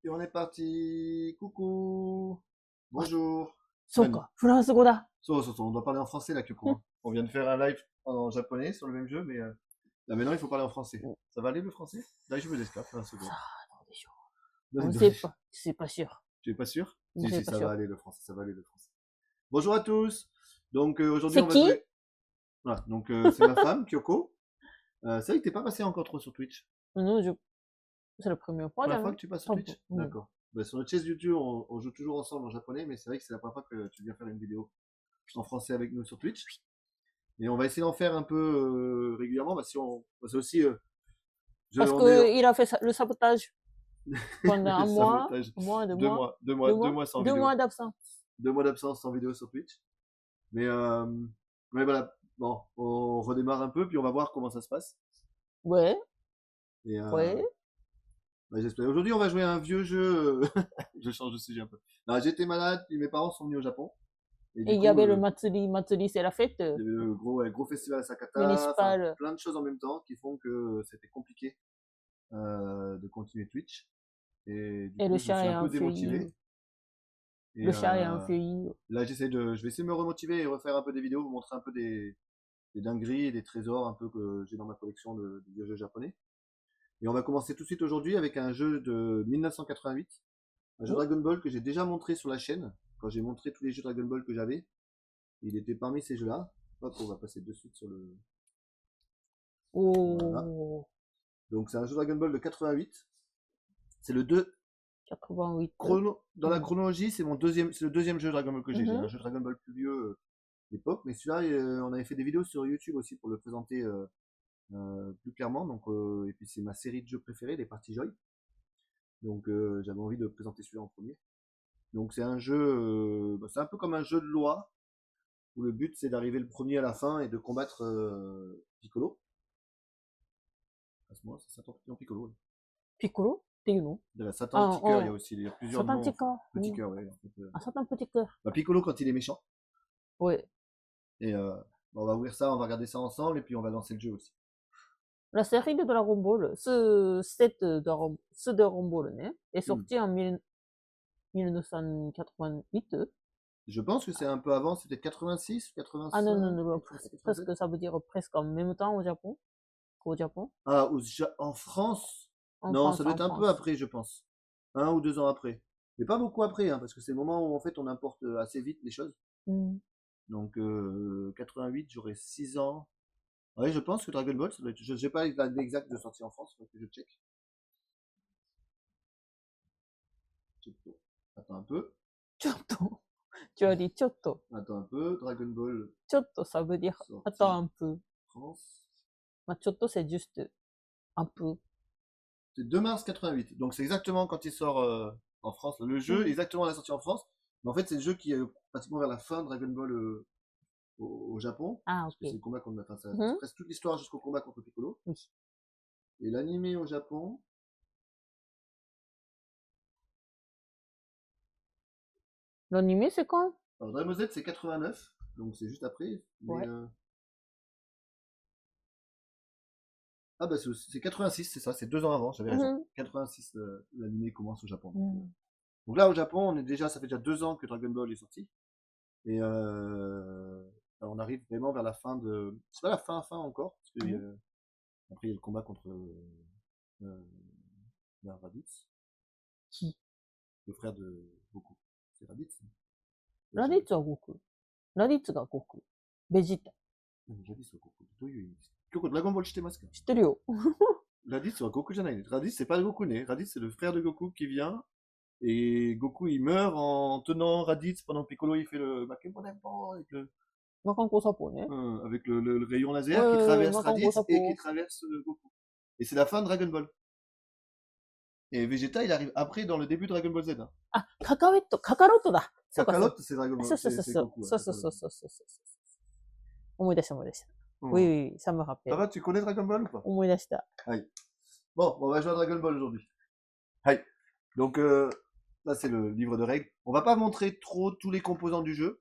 Et on est parti. Coucou. あ、Bonjour. そう Nani. か、フランス語だ。On doit parler en français là, Kyoko, hein. On vient de faire un live en japonais sur le même jeu, mais là maintenant il faut parler en français. うん Ça va aller le français? Là, je me escape, un さ second. あ、どうでしょう。Non, On non, sait pas, c'est pas sûr. tu es pas sûr? On Si, sait si, pas ça va sûr. aller le français, ça va aller le français. Bonjour à tous. Donc aujourd'hui C'est on va qui? jouer. Voilà, donc c'est ma femme, Kyoko. C'est vrai que t'es pas passé encore trop sur Twitch. Non, c'est la première fois, Première fois jamais. que tu passes sur Twitch? D'accord. Bah, sur notre chaise YouTube, on joue toujours ensemble en japonais, mais c'est vrai que c'est la première fois que tu viens faire une vidéo en français avec nous sur Twitch. Et on va essayer d'en faire un peu régulièrement. Bah, si on, bah, c'est aussi, Parce on est qu'il a fait le sabotage pendant un mois, sabotage. un mois, 2 Deux mois, mois, deux 2 mois, 2 mois, mois sans 2 vidéo. mois d'absence. 2 mois d'absence sans vidéo sur Twitch. Mais voilà. Bon, on redémarre un peu, puis on va voir comment ça se passe. Ouais, Et ouais. bah, j'espère. Aujourd'hui, on va jouer à un vieux jeu. Je change de sujet un peu. Non, j'étais malade, puis mes parents sont venus au Japon. Et Et du il y coup, avait le Matsuri. Matsuri, c'est la fête il y avait le gros festival à Sakata, enfin, municipale. plein de choses en même temps qui font que c'était compliqué de continuer Twitch. Et du Et coup, le je me chat suis est un peu un feuillis. démotivé. Et Le chat est un feuillis. là, je vais essayer de me remotiver et refaire un peu des vidéos, vous montrer un peu des dingueries et des trésors un peu que j'ai dans ma collection de vieux jeux japonais. Et on va commencer tout de suite aujourd'hui avec un jeu de 1988, un jeu Oh, Dragon Ball que j'ai déjà montré sur la chaîne, quand j'ai montré tous les jeux Dragon Ball que j'avais. Il était parmi ces jeux-là. Hop, on va passer de suite sur le... Voilà. oh, Donc c'est un jeu Dragon Ball de 88. C'est le 2. 88. Dans la chronologie, c'est le deuxième jeu Dragon Ball que j'ai. J'ai Mhm. un jeu Dragon Ball plus vieux d'époque, mais celui-là, on avait fait des vidéos sur YouTube aussi pour le présenter plus clairement. Donc, et puis c'est ma série de jeux préférée, les parties Joy. Donc j'avais envie de présenter celui-là en premier. Donc c'est un jeu, c'est un peu comme un jeu de loi où le but c'est d'arriver le premier à la fin et de combattre Piccolo. Passe-moi, c'est Satan Piccolo. Piccolo っていうの？ De la Satan Ah, Petit Cœur, oh, il y a plusieurs Satan noms. petit cœur. Petit Cœur, ouais. En fait, Ah, Satan petit cœur. bah, Piccolo quand il est méchant. Ouais. Et on va ouvrir ça, on va regarder ça ensemble et puis on va lancer le jeu aussi. La série de Dragon Ball, ce Dragon Ball né, est sorti en 1988. Je pense que c'est un peu avant, c'est peut-être 86, Ah non, non, 85, non, 86, 87. presque ça veut dire presque en même temps qu'au Japon. Ah, en France? En Non, ça France, doit en être un peu France. après, je pense. 1 ou 2 ans après. Mais pas beaucoup après, hein, parce que c'est le moment où en fait on importe assez vite les choses. Hmm. Donc 88, j'aurais 6 ans. Ouais, je pense que Dragon Ball, ça doit être... Je sais pas la date exacte de sortie en France, faut que je check. Attends un peu. ちょっと。Tu as dit ちょっと。 Attends un peu. Dragon Ball ちょっと ça veut dire sorti attends un peu. France. まあ、ちょっと c'est juste un peu. C'est 2 mars 88. Donc c'est exactement quand il sort en France. Le jeu, exactement à la sortie en France. Mais en fait, c'est le jeu qui est pratiquement vers la fin de Dragon Ball au Japon. Ah, Parce que c'est ok. le combat contre... Enfin, c'est Mhm. presque toute l'histoire jusqu'au combat contre Piccolo. Oui. Et l'animé au Japon... L'animé, c'est quand? Alors Dragon Ball Z, c'est 89. Donc c'est juste après. Mais, Ouais. ah bah c'est 86, c'est ça. C'est 2 ans avant, j'avais raison. Mhm. 86, l'animé commence au Japon. Mhm. Donc là, au Japon, ça fait déjà 2 ans que Dragon Ball est sorti. Et on arrive vraiment vers la fin de... C'est pas la fin encore, parce que après il y a le combat contre Raditz, Qui? le frère de Goku. C'est Raditz? ラディッツは悟空。ラディッツが悟空。ベジータ。RaditzはGoku。どういう意味ですか？Kyoko, Dragon Ball 知ってますか？知ってるよ。Raditzは Goku じゃないね。Raditz c'est pas Goku né. Raditz c'est le frère de Goku qui vient. Et Goku il meurt en tenant Raditz pendant que Piccolo il fait le Bakemonempo avec le... マカンコサポね。avec le rayon laser qui traverse Raditz et qui traverse Goku. Et c'est la fin de Dragon Ball. Et Vegeta, il arrive après dans le début de Dragon Ball Z. Hein. あ、カカロットだ。そうか、そう。 Kakarot, c'est Dragon Ball. そうそう C'est そう。 Goku. そうそうそうそうそう。思い出した。Oui, oui, ça me rappelle. Sarah, tu connais Dragon Ball ou pas? 思い出した。 Aïe. Bon, on va jouer à Dragon Ball aujourd'hui. Aïe. Donc là, c'est le livre de règles. On va pas montrer trop tous les composants du jeu.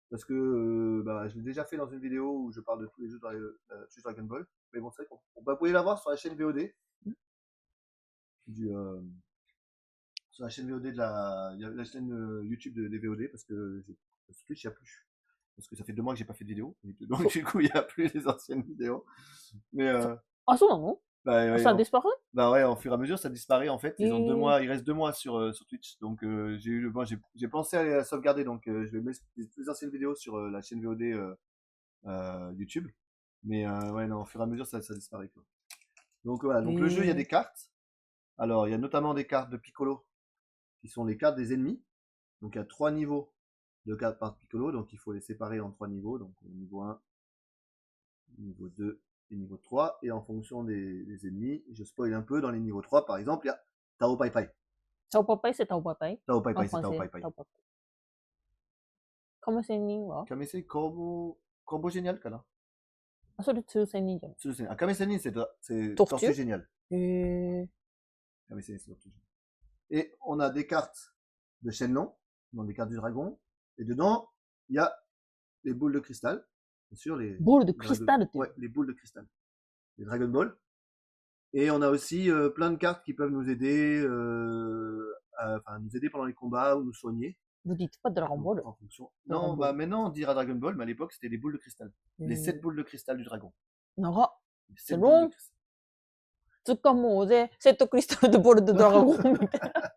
Parce que je l'ai déjà fait dans une vidéo où je parle de tous les jeux de Dragon Ball. Mais bon, c'est vrai qu'on vous pouvez la voir sur la chaîne VOD. sur la chaîne VOD il y a la chaîne YouTube des VOD parce que sur Twitch il n'y a plus. Parce que ça fait 2 mois que j'ai pas fait de vidéo. Donc du coup il n'y a plus les anciennes vidéos. Mais Ah,そうなの？bah, ouais, Ça a disparu? bah ouais, au fur et à mesure ça disparaît en fait. Ils ont 2 Et mois, il reste 2 mois sur Twitch. Donc bon, j'ai pensé à la sauvegarder. Donc je vais mettre les anciennes vidéos sur la chaîne VOD YouTube. Mais ouais, non, au fur et à mesure ça disparaît quoi. Donc voilà, donc le jeu il y a des cartes. Alors il y a notamment des cartes de Piccolo qui sont les cartes des ennemis. Donc il y a 3 niveaux de cartes par Piccolo, donc il faut les séparer en 3 niveaux. Donc niveau 1, niveau 2 et niveau 3. Et en fonction des ennemis, je spoil un peu, dans les niveaux 3 par exemple, il y a Tao Pai Pai. Tao Pai Pai, c'est Tao Pai Pai. Tao Pai En Pai, c'est Tao français, Pai Pai. Tao Pai Pai. Kamesen wa? Kamese Corbeau Génialかな。あ、それ通仙人じゃない。そうですね。あ、Kamese Nin, c'est Tortue Tortue Génial. へえ。Kamese Nin, c'est Tortue Génial. Et on a des cartes de Shenlong, dans des cartes du dragon. Et dedans, il y a les boules de cristal. Bien sûr, les. ボールでクリスタルって。Ouais, les boules de cristal. Les Dragon Ball. Et on a aussi plein de cartes qui peuvent nous aider, nous aider pendant les combats ou nous soigner. Vous dites pas Dragon Ball? En fonction. Dragon Non, Ball. bah maintenant on dira Dragon Ball, mais à l'époque c'était les boules de cristal. Les 7 boules de cristal du dragon. 長っ。 Les 7 C'est boules de long. cristal. つかもうぜ、セットクリスタルでボールでドラゴンみたいな。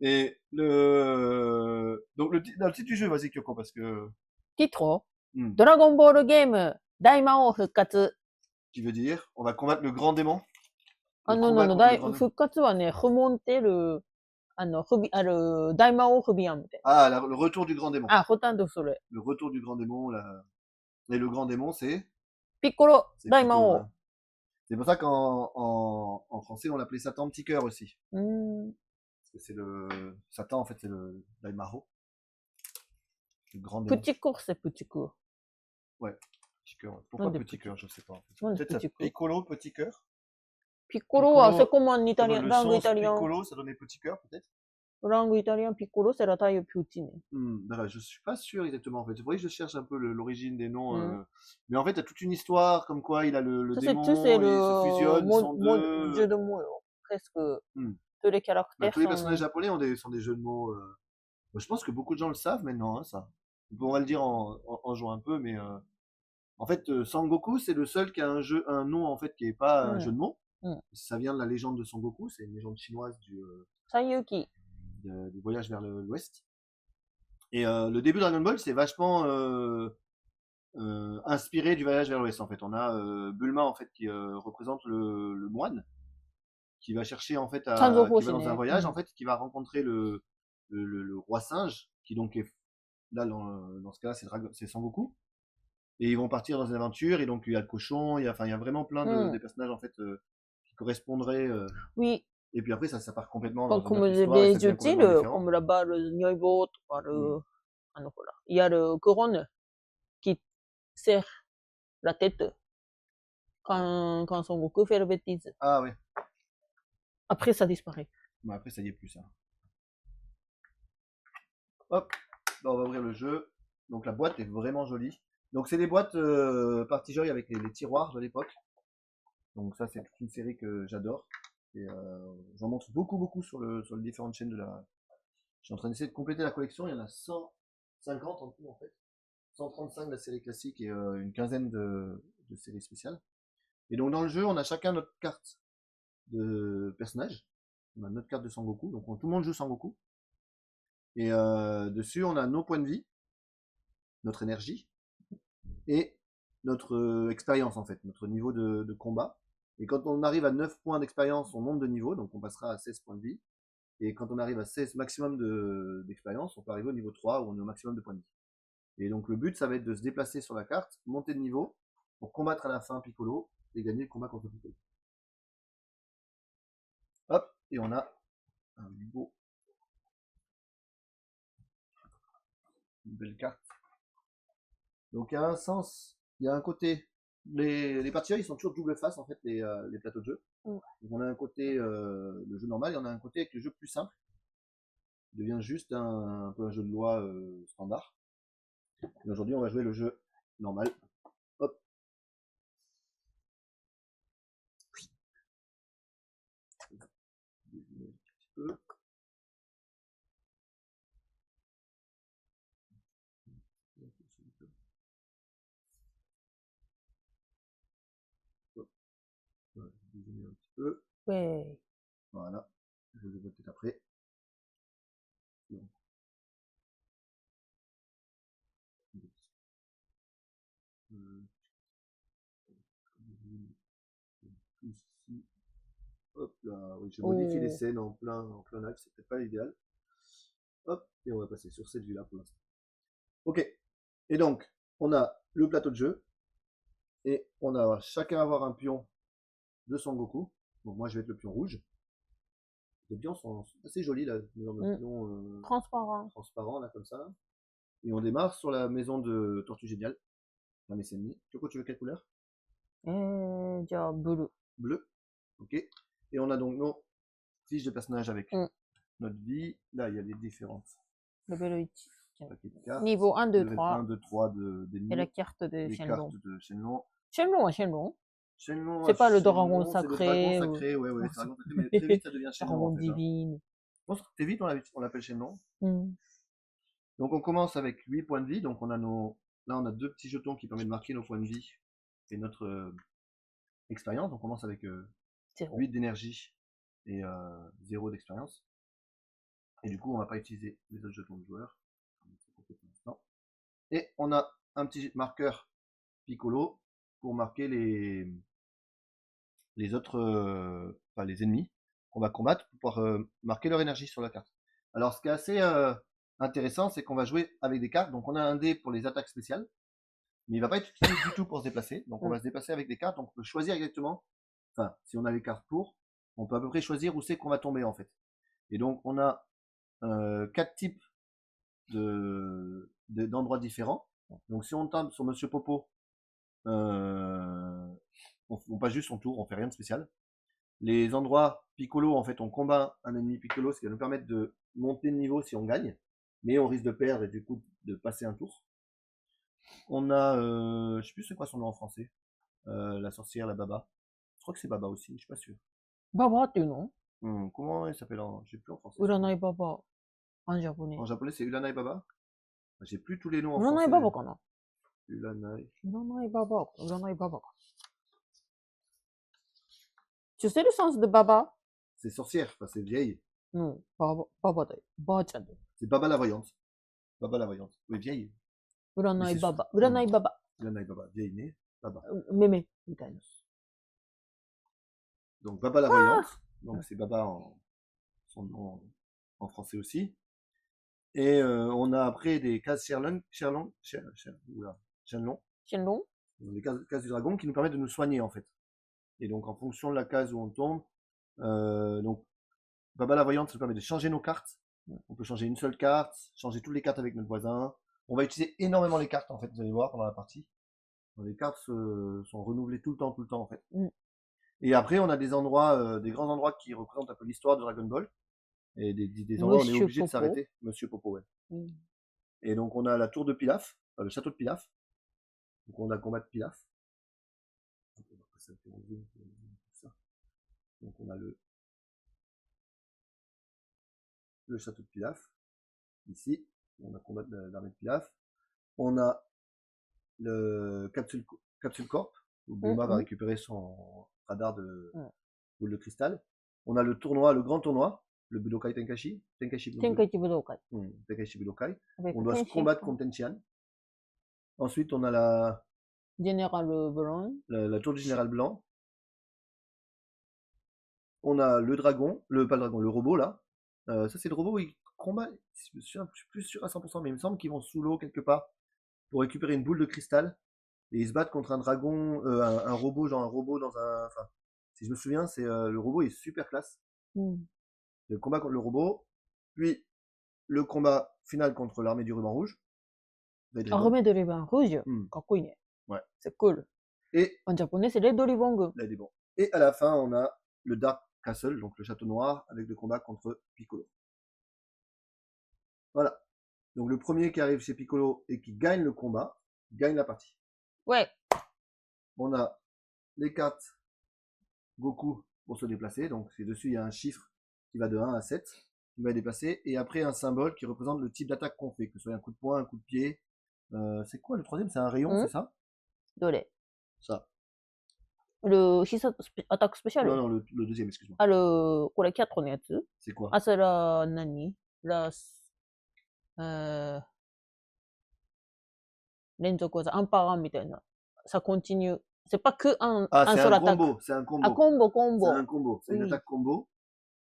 Et donc le titre du jeu, vas-y Kyoko, parce que. ティトロ Hmm. ドラゴンボールゲーム、大魔王復活。 Qui veut dire, on va combattre le grand démon. あの、復活はね、不問ってる、大魔王不備案みたいな。 Ah, le retour du grand démon. あ、ほとんどそれ。 Le retour du grand démon, et le grand démon, c'est. ピッコロ、 C'est 大魔 Piccolo, 王。 hein. C'est pour ça qu'en français, on l'appelait Satan Petit Cœur aussi. Parce que c'est le. Satan, en fait, c'est le Daimaro. Le grand démon. Petit cours, c'est petit cours. Ouais, petit cœur. Pourquoi Non, petit cœur, je sais pas. En fait. Non, Peut-être ça. petit cœur. Piccolo, petit cœur. ピッコロは Piccolo, セコマンイタリアン、 Le ラングイ sens タリアン、 Piccolo, ça donnait petit cœur, peut-être. ラングイタリアン、ピッコロ、c'est la taille petite. D'accord, je suis pas sûr exactement en fait. Vous voyez, je cherche un peu l'origine des noms. Mm. Mais en fait, il y a toute une histoire comme quoi il a le Ça, démon, c'est il se fusionne, ils sont jeu deux. de mots, presque. Hmm. Tous les Bah, caractères tous les sont... personnages japonais sont des jeux de mots. Bah, je pense que beaucoup de gens le savent maintenant, hein, ça. On va le dire en jouant un peu, mais en fait, Sangoku, c'est le seul qui a un nom en fait qui est pas un jeu de mots. Ça vient de la légende de Sangoku, c'est une légende chinoise Sayuki. du voyage vers l'ouest. Et le début de Dragon Ball, c'est vachement inspiré du voyage vers l'ouest. En fait, on a Bulma en fait qui représente le moine qui va chercher en fait qui va dans un voyage en fait, qui va rencontrer le roi singe qui donc est là dans ce cas-là c'est Sangoku. Et ils vont partir dans une aventure et donc il y a le cochon, il y a vraiment plein de personnages en fait qui correspondraient. Oui. Et puis après ça part complètement dans comme une autre histoire. les utiles, comme la balle Nyoibo, il y a le couronne qui serre la tête quand Son Goku fait le bêtise. Ah ouais. Après ça disparaît. Mais après ça y est plus ça. Hop, là, on va ouvrir le jeu. Donc la boîte est vraiment jolie. Donc c'est des boîtes Party Joy avec les tiroirs de l'époque. Donc ça c'est toute une série que j'adore. Et j'en montre beaucoup sur les différentes chaînes de la. Je suis en train d'essayer de compléter la collection. Il y en a 150 en tout en fait. 135 de la série classique et une quinzaine de séries spéciales. Et donc dans le jeu, on a chacun notre carte de personnage. On a notre carte de Sangoku. Donc tout le monde joue Sangoku. Et dessus, on a nos points de vie, notre énergie et notre expérience en fait, notre niveau de combat. Et quand on arrive à 9 points d'expérience, on monte de niveau, donc on passera à 16 points de vie. Et quand on arrive à 16 maximum d'expérience, on peut arriver au niveau 3 où on est au maximum de points de vie. Et donc le but, ça va être de se déplacer sur la carte, monter de niveau, pour combattre à la fin Piccolo et gagner le combat contre Piccolo. Hop, et on a un beau. Une belle carte. Donc il y a un sens, il y a un côté. Les parties ils sont toujours double face en fait, les plateaux de jeu. Donc on a un côté le jeu normal et on a un côté avec le jeu plus simple. Il devient juste un peu un jeu de loi standard. Et aujourd'hui on va jouer le jeu normal. Hop. Ouais. Voilà. Je le vois peut-être après. Donc, euh, ici. Hop là, oui, je modifie les Oh. scènes en plein live, c'est peut-être pas l'idéal. Hop, et on va passer sur cette vue-là pour l'instant. Ok, et donc, on a le plateau de jeu, et on a chacun avoir un pion de Son Goku. Donc moi je vais être le pion rouge. Les pions sont assez jolis là, dans le pion Transparent. transparent là comme ça. Et on démarre sur la maison de Tortue Géniale, la mécénie. Choco, tu veux quelle couleur? じゃあ、ブルー。 Bleu. Ok. Et on a donc nos fiches de personnages avec notre vie. Là, il y a les différentes レベル1。 paquets de cartes. Niveau 1, 2, Level 3. 1, 2, 3 Et la d'ennemis. carte de Les Shenlong. cartes de Shenlong. Shenlong à Shenlong. Shenlong C'est à pas le dragon Shenlong, c'est le sacré. dragon sacré, ouais, ouais, dragon sacré, mais très vite ça devient Shenlong Dragon en fait. Hein. divine. Je pense que très vite on l'appelle Shenlong. Mm. Donc on commence avec 8 points de vie. Donc on a nos. Là on a deux petits jetons qui permettent de marquer nos points de vie et notre expérience. Donc on commence avec 8 d'énergie et 0 d'expérience. Et du coup on va pas utiliser les autres jetons de joueurs. Et on a un petit marqueur Piccolo pour marquer les autres, enfin les ennemis qu'on va combattre pour pouvoir marquer leur énergie sur la carte. Alors ce qui est assez intéressant, c'est qu'on va jouer avec des cartes. Donc on a un dé pour les attaques spéciales, mais il va pas être utilisé du tout pour se déplacer. Donc on va se déplacer avec des cartes. Donc on peut choisir exactement, enfin si on a les cartes pour, on peut à peu près choisir où c'est qu'on va tomber en fait. Et donc on a 4 types d'endroits différents. Donc si on tombe sur Monsieur Popo, on passe juste son tour, on fait rien de spécial. Les endroits Piccolo, en fait, on combat un ennemi Piccolo, ce qui va nous permettre de monter de niveau si on gagne, mais on risque de perdre et du coup de passer un tour. On a, je sais plus c'est quoi son nom en français, la sorcière, la Baba. Je crois que c'est Baba aussi, je suis pas sûr. Baba っていうの Comment elle s'appelle en, j'ai plus en français. 占いババア。en japonais. En japonais, c'est Ulanai Baba. J'ai plus tous les noms en 占 français. いババかな Ulanai. 占いババア。占いババか。Tu sais le sens de Baba? C'est sorcière, enfin c'est vieille. Non, Baba, Baba だよ。ばあちゃんだよ。 C'est Baba la voyante. Baba la voyante. Oui, vieille. 占いババ。占いババ。 Ulanai Baba, vieille née. Baba. mémé, みたいな。 Donc Baba la voyante. Donc c'est Baba en son nom en français aussi. Et on a après des cases Shenlong, Shenlong. des cases du dragon qui nous permettent de nous soigner en fait. Et donc en fonction de la case où on tombe, donc Baba la voyante, ça nous permet de changer nos cartes. On peut changer une seule carte, changer toutes les cartes avec notre voisin. On va utiliser énormément les cartes en fait, vous allez voir pendant la partie. Les cartes sont renouvelées tout le temps en fait. Et après on a des endroits, des grands endroits qui représentent un peu l'histoire de Dragon Ball. Et des endroits où on est obligé de s'arrêter. Monsieur Popo, ouais. Et donc on a la tour de Pilaf, le château de Pilaf. Donc on a le combat de Pilaf. Donc on a le château de Pilaf. Ici, on a le combat de l'armée de Pilaf. On a le capsule corp, où Bulma va récupérer son radar de boule de cristal. On a le tournoi, le grand tournoi, le Budokai Tenkaichi. Tenkaichi Budokai. Tenkaichi Budokai. On doit se combattre contre Tenchian. Ensuite, on a la Général Blanc. La tour du Général Blanc. On a le dragon, pas le dragon, le robot là. Ça, c'est le robot où il combat. Je suis plus sûr à 100%, mais il me semble qu'ils vont sous l'eau quelque part pour récupérer une boule de cristal. Et ils se battent contre un dragon, un robot, genre un robot dans un. Enfin, si je me souviens, c'est le robot est super classe. Le combat contre le robot, puis le combat final contre l'armée du ruban rouge. L'armée du ruban rouge, kakouine. Ouais. C'est cool. Et en japonais, c'est Red Ribbon. Et à la fin, on a le Dark Castle, donc le château noir, avec le combat contre Piccolo. Voilà. Donc le premier qui arrive chez Piccolo et qui gagne le combat, gagne la partie. Ouais. On a les cartes Goku pour se déplacer. Donc c'est dessus, il y a un chiffre qui va de 1 à 7, qui va déplacer. Et après, un symbole qui représente le type d'attaque qu'on fait, que ce soit un coup de poing, un coup de pied. C'est quoi le troisième? C'est un rayon, c'est ça? Doré. Ça. アタックスペシャ Non, ル non, le deuxième, excuse-moi. これ4のやつ C'est quoi? あ、それは何連続技、アンパーワンみたいな。Ça continue. C'est pas que Ah, un c'est seul un attaque. combo, c'est un Ah, combo. combo, C'est combo. un combo, c'est une Oui. attaque combo.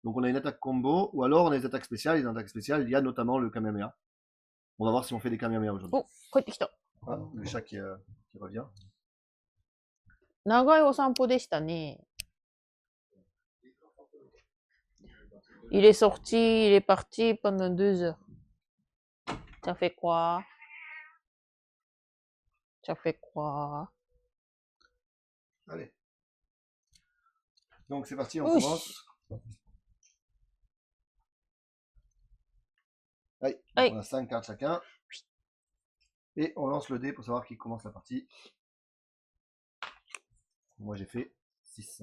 Donc on a une attaque combo, ou alors on a des attaques spéciales. Et dans les attaques spéciales, il y a notamment le Kamehameha. On va voir si on fait des Kamehameha aujourd'hui. お、帰ってきた。Ah, le chat qui revient. 長いお散歩でしたね。Il est sorti, il est parti pendant 2 heures. Ça fait quoi? Ça fait quoi? Allez. Donc c'est parti, on Oui. commence. Allez, donc Allez. on a 5 cartes chacun. Et on lance le dé pour savoir qui commence la partie. Moi j'ai fait 6.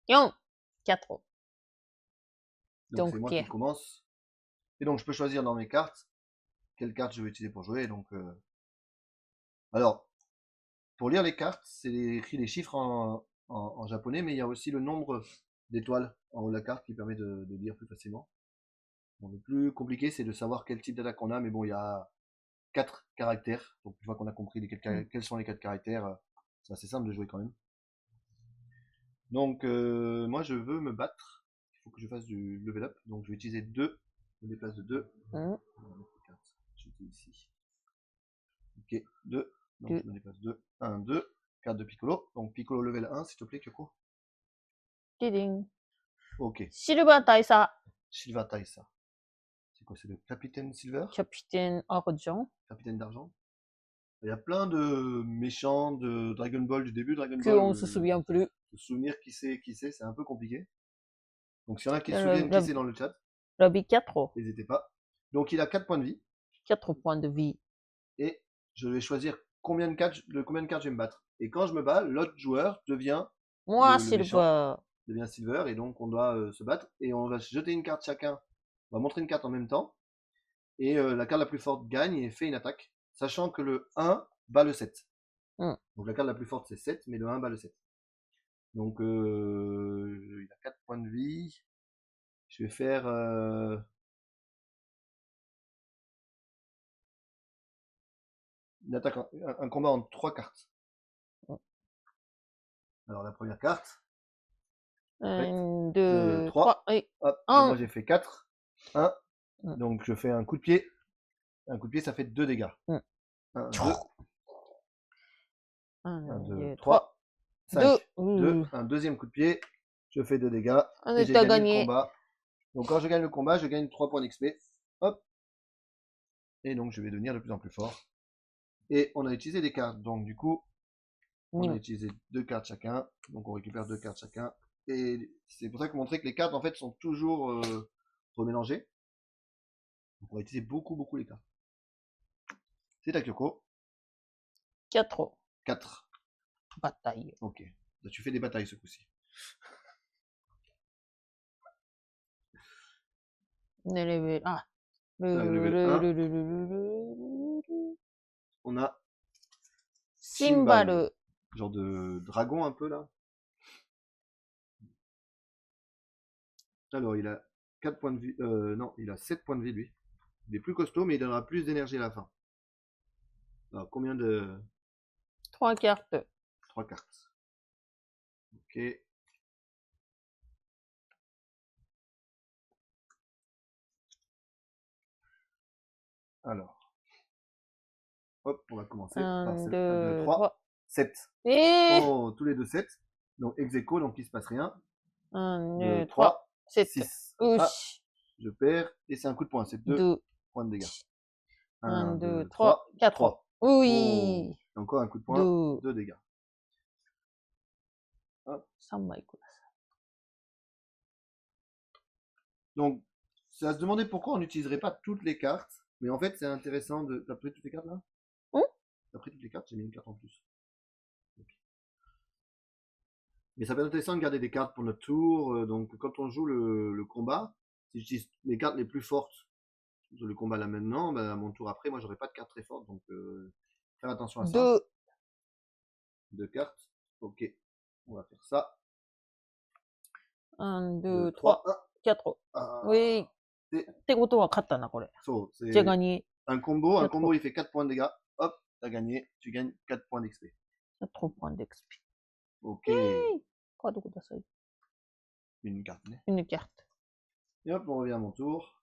4. 4. Donc c'est moi qui commence. Et donc je peux choisir dans mes cartes quelle carte je vais utiliser pour jouer. Donc, alors, pour lire les cartes, c'est écrit les chiffres en japonais, mais il y a aussi le nombre d'étoiles en haut de la carte qui permet de lire plus facilement. Bon, le plus compliqué, c'est de savoir quel type d'attaque on a, mais bon, il y a 4 caractères. Donc une fois qu'on a compris quels sont les 4 caractères, c'est assez simple de jouer quand même. Donc moi je veux me battre. Il faut que je fasse du level up. Donc je vais utiliser 2. Je me déplace de 2. Je vais ici. Ok, 2. Donc je me déplace 2. 1, 2. Carte de Piccolo. Donc Piccolo level 1, s'il te plaît, Kyoko. Ding. Ok. Silver Taisa. Silver Taisa. C'est quoi? C'est le capitaine Silver? Capitaine Argent. Capitaine d'argent. Il y a plein de méchants de Dragon Ball du début Dragon Ball. On se souvient plus. Se souvenir qui c'est un peu compliqué. Donc s'il y en a qui se souviennent qui c'est dans le chat, Rabbi 4. N'hésitez pas. Donc il a 4 points de vie. 4 points de vie. Et je vais choisir combien de cartes je vais me battre. Et quand je me bats, l'autre joueur devient Silver. Devient Silver, et donc on doit se battre. Et on va jeter une carte chacun. On va montrer une carte en même temps. Et la carte la plus forte gagne et fait une attaque. Sachant que le 1 bat le 7. Donc la carte la plus forte c'est 7, mais le 1 bat le 7. Donc il a 4 points de vie. Je vais faire une attaque, un combat en 3 cartes. Alors la première carte. 1, 2, 3. Hop, moi j'ai fait 4. 1. Donc je fais un coup de pied. Un coup de pied ça fait 2 dégâts. 1, 2. 1, 2, 3. 5. 2. Un deuxième coup de pied. Je fais 2 dégâts. Et j'ai gagné le combat. Donc quand je gagne le combat, je gagne 3 points d'XP. Hop. Et donc je vais devenir de plus en plus fort. Et on a utilisé des cartes. Donc du coup, on a utilisé 2 cartes chacun. Donc on récupère 2 cartes chacun. Et c'est pour ça que montrer que les cartes en fait sont toujours remélangées. Donc on va utiliser beaucoup les cartes. C'est à Kyoko. 4. 4. Bataille. Ok. Là, tu fais des batailles ce coup-ci. Level 1. On a Cymbal. Genre de dragon un peu là. Alors il a 4 points de vie. Non, il a 7 points de vie lui. Il est plus costaud, mais il donnera plus d'énergie à la fin. Alors combien de. 3 cartes. 3 cartes. Ok. Alors. Hop, on va commencer. 1, 2, 3. 7. Et... Oh, tous les deux 7. Donc ex aequo, donc il se passe rien. 1, 2, 3, 7. 6. Ah, je perds. Et c'est un coup de poing. C'est 2 points de dégâts. 1, 2, 3, 4. 3. Oui. Oh, encore un coup de poing. 2 dégâts. Hop. Donc, c'est à se demander pourquoi on n'utiliserait pas toutes les cartes. Mais en fait, c'est intéressant de. T'as pris toutes les cartes là? T'as pris toutes les cartes? J'ai mis une carte en plus. Okay. Mais ça peut être intéressant de garder des cartes pour notre tour. Donc, quand on joue le combat, si j'utilise les cartes les plus fortes sur le combat là maintenant, à mon tour après, moi j'aurai pas de cartes très fortes. Donc, faire attention à ça. 2 cartes. Ok, on va faire ça. 1、2, 2、 3, 3、 1. 4。Ah, うい。ってことは勝ったな、これ。 so, じゃが c'est に un combo. Un 4 combo, il fait 4 points de dégâts. Hop, t'as gagné. Tu gagnes 4 points d'XP. 4 points d'XP. Ok, カードください。 une carte. Né. Une carte. Et hop, on revient à mon tour.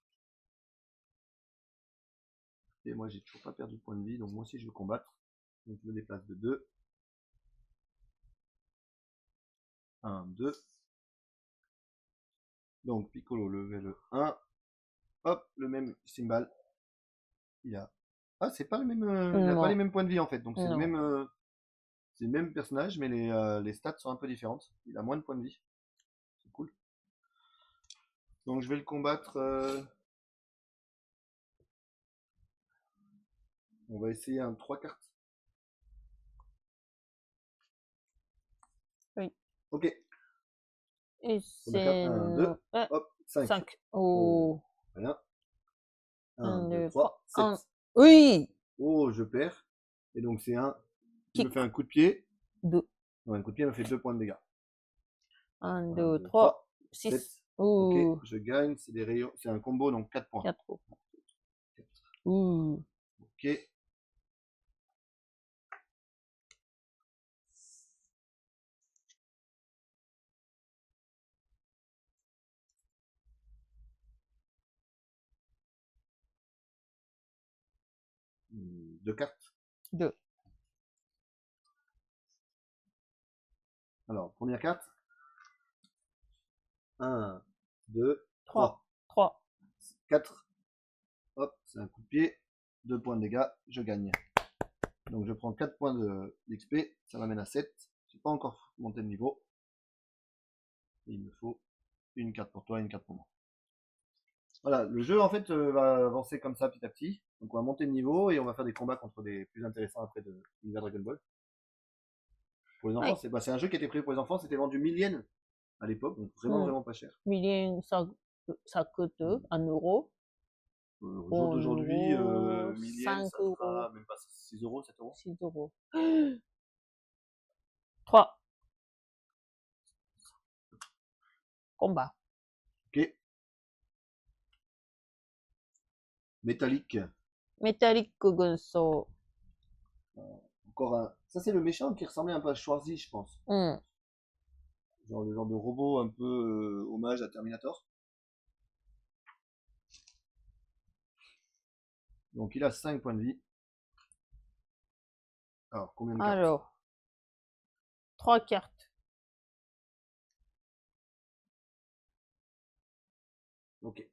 Et moi, j'ai toujours pas perdu de point de vie, donc moi aussi, je veux combattre. Donc, je me déplace de 2. 1, 2. Donc, Piccolo level 1. Hop, le même cymbale. Il a... Ah, c'est pas le même, il a pas les mêmes points de vie en fait. Donc, c'est le même personnage, mais les stats sont un peu différentes. Il a moins de points de vie. C'est cool. Donc, je vais le combattre. On va essayer un 3 cartes. Oui. Ok. Et Première carte, c'est 1, 2. Hop, 5. 5. Oh, Oh. rien. 1, 1, 2, 2, 3, 3. 7. Oui. Oh, je perds. Et donc, c'est un. Il me Kick. fait un coup de pied. 2. Non, un coup de pied me fait 2 points de dégâts. 1, 1, 2, 2, 3, 3, 6. 7. Ouh. Ok, je gagne. C'est des rayons. C'est un combo, donc 4 points. 4. Ouh. Ok. Deux cartes. 2. Alors, première carte. 1, 2, 3. 3. 3. 4. Hop, c'est un coup de pied. 2 points de dégâts, je gagne. Donc je prends 4 points d'XP, ça m'amène à 7. J'ai pas encore monté de niveau. Et il me faut une carte pour toi et une carte pour moi. Voilà, le jeu en fait va avancer comme ça petit à petit. Donc on va monter de niveau et on va faire des combats contre des plus intéressants après de l'univers Dragon Ball. Pour les enfants, Ouais. c'est un jeu qui était prévu pour les enfants, c'était vendu 1000 yens à l'époque, donc vraiment pas cher. 1000 yens, ça coûte 1 euro. Au jour En d'aujourd'hui, euros, 1000 yens, 5 ça euros. fera même pas 6 euros, 7 euros. 6 euros. 3. Combat. Ok. Métallique. Métallique Gunso. Encore un. Ça, c'est le méchant qui ressemblait un peu à Schwarzy, je pense. Genre le genre de robot un peu hommage à Terminator. Donc il a 5 points de vie. Alors, combien de cartes? Alors, 3 cartes. Ok.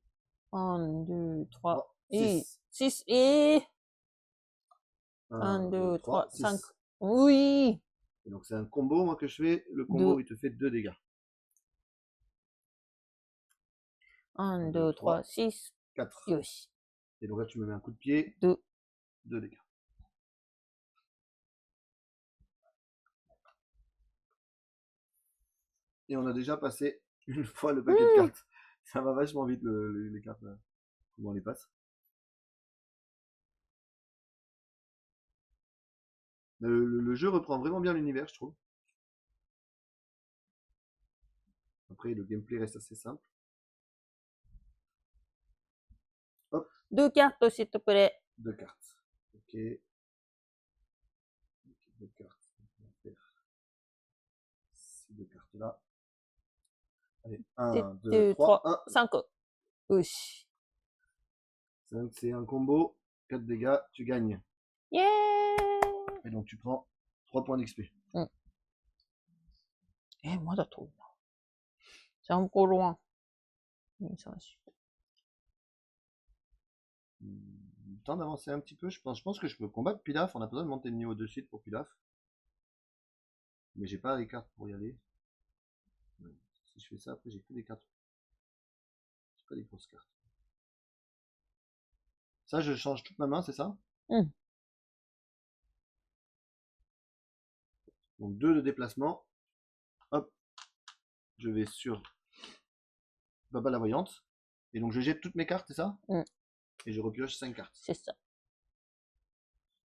1, 2, 3 6. et 6 et 1, 2, 3, 5. Oui. Et donc c'est un combo moi que je fais. Le combo 2. il te fait 2 dégâts. 1, 2, 3, 6. 4. Yoshi. Et donc là tu me mets un coup de pied. 2. 2 dégâts. Et on a déjà passé une fois le paquet de cartes. Ça va vachement vite les cartes là. Comment on les passe. Le jeu reprend vraiment bien l'univers, je trouve. Après, le gameplay reste assez simple. Hop. 2 cartes, s'il te plaît. 2 cartes. Ok. 2 cartes. On va faire ces 2 cartes là. Allez, 1, 2, 3, 1. 5. Yoshi. C'est un combo. 4 dégâts, tu gagnes. Yeah. Et donc tu prends 3 points d'XP. まだ遠いな。C'est encore loin. 2, 3, 4. Le temps d'avancer un petit peu, je pense que je peux combattre Pilaf. On a pas besoin de monter de niveau de suite pour Pilaf. Mais j'ai pas les cartes pour y aller. Si je fais ça, après j'ai que des cartes. J'ai pas des grosses cartes. Ça, je change toute ma main, c'est ça? Donc 2 de déplacement. Hop. Je vais sur Baba la voyante. Et donc je jette toutes mes cartes, c'est ça? Et je repioche 5 cartes. C'est ça.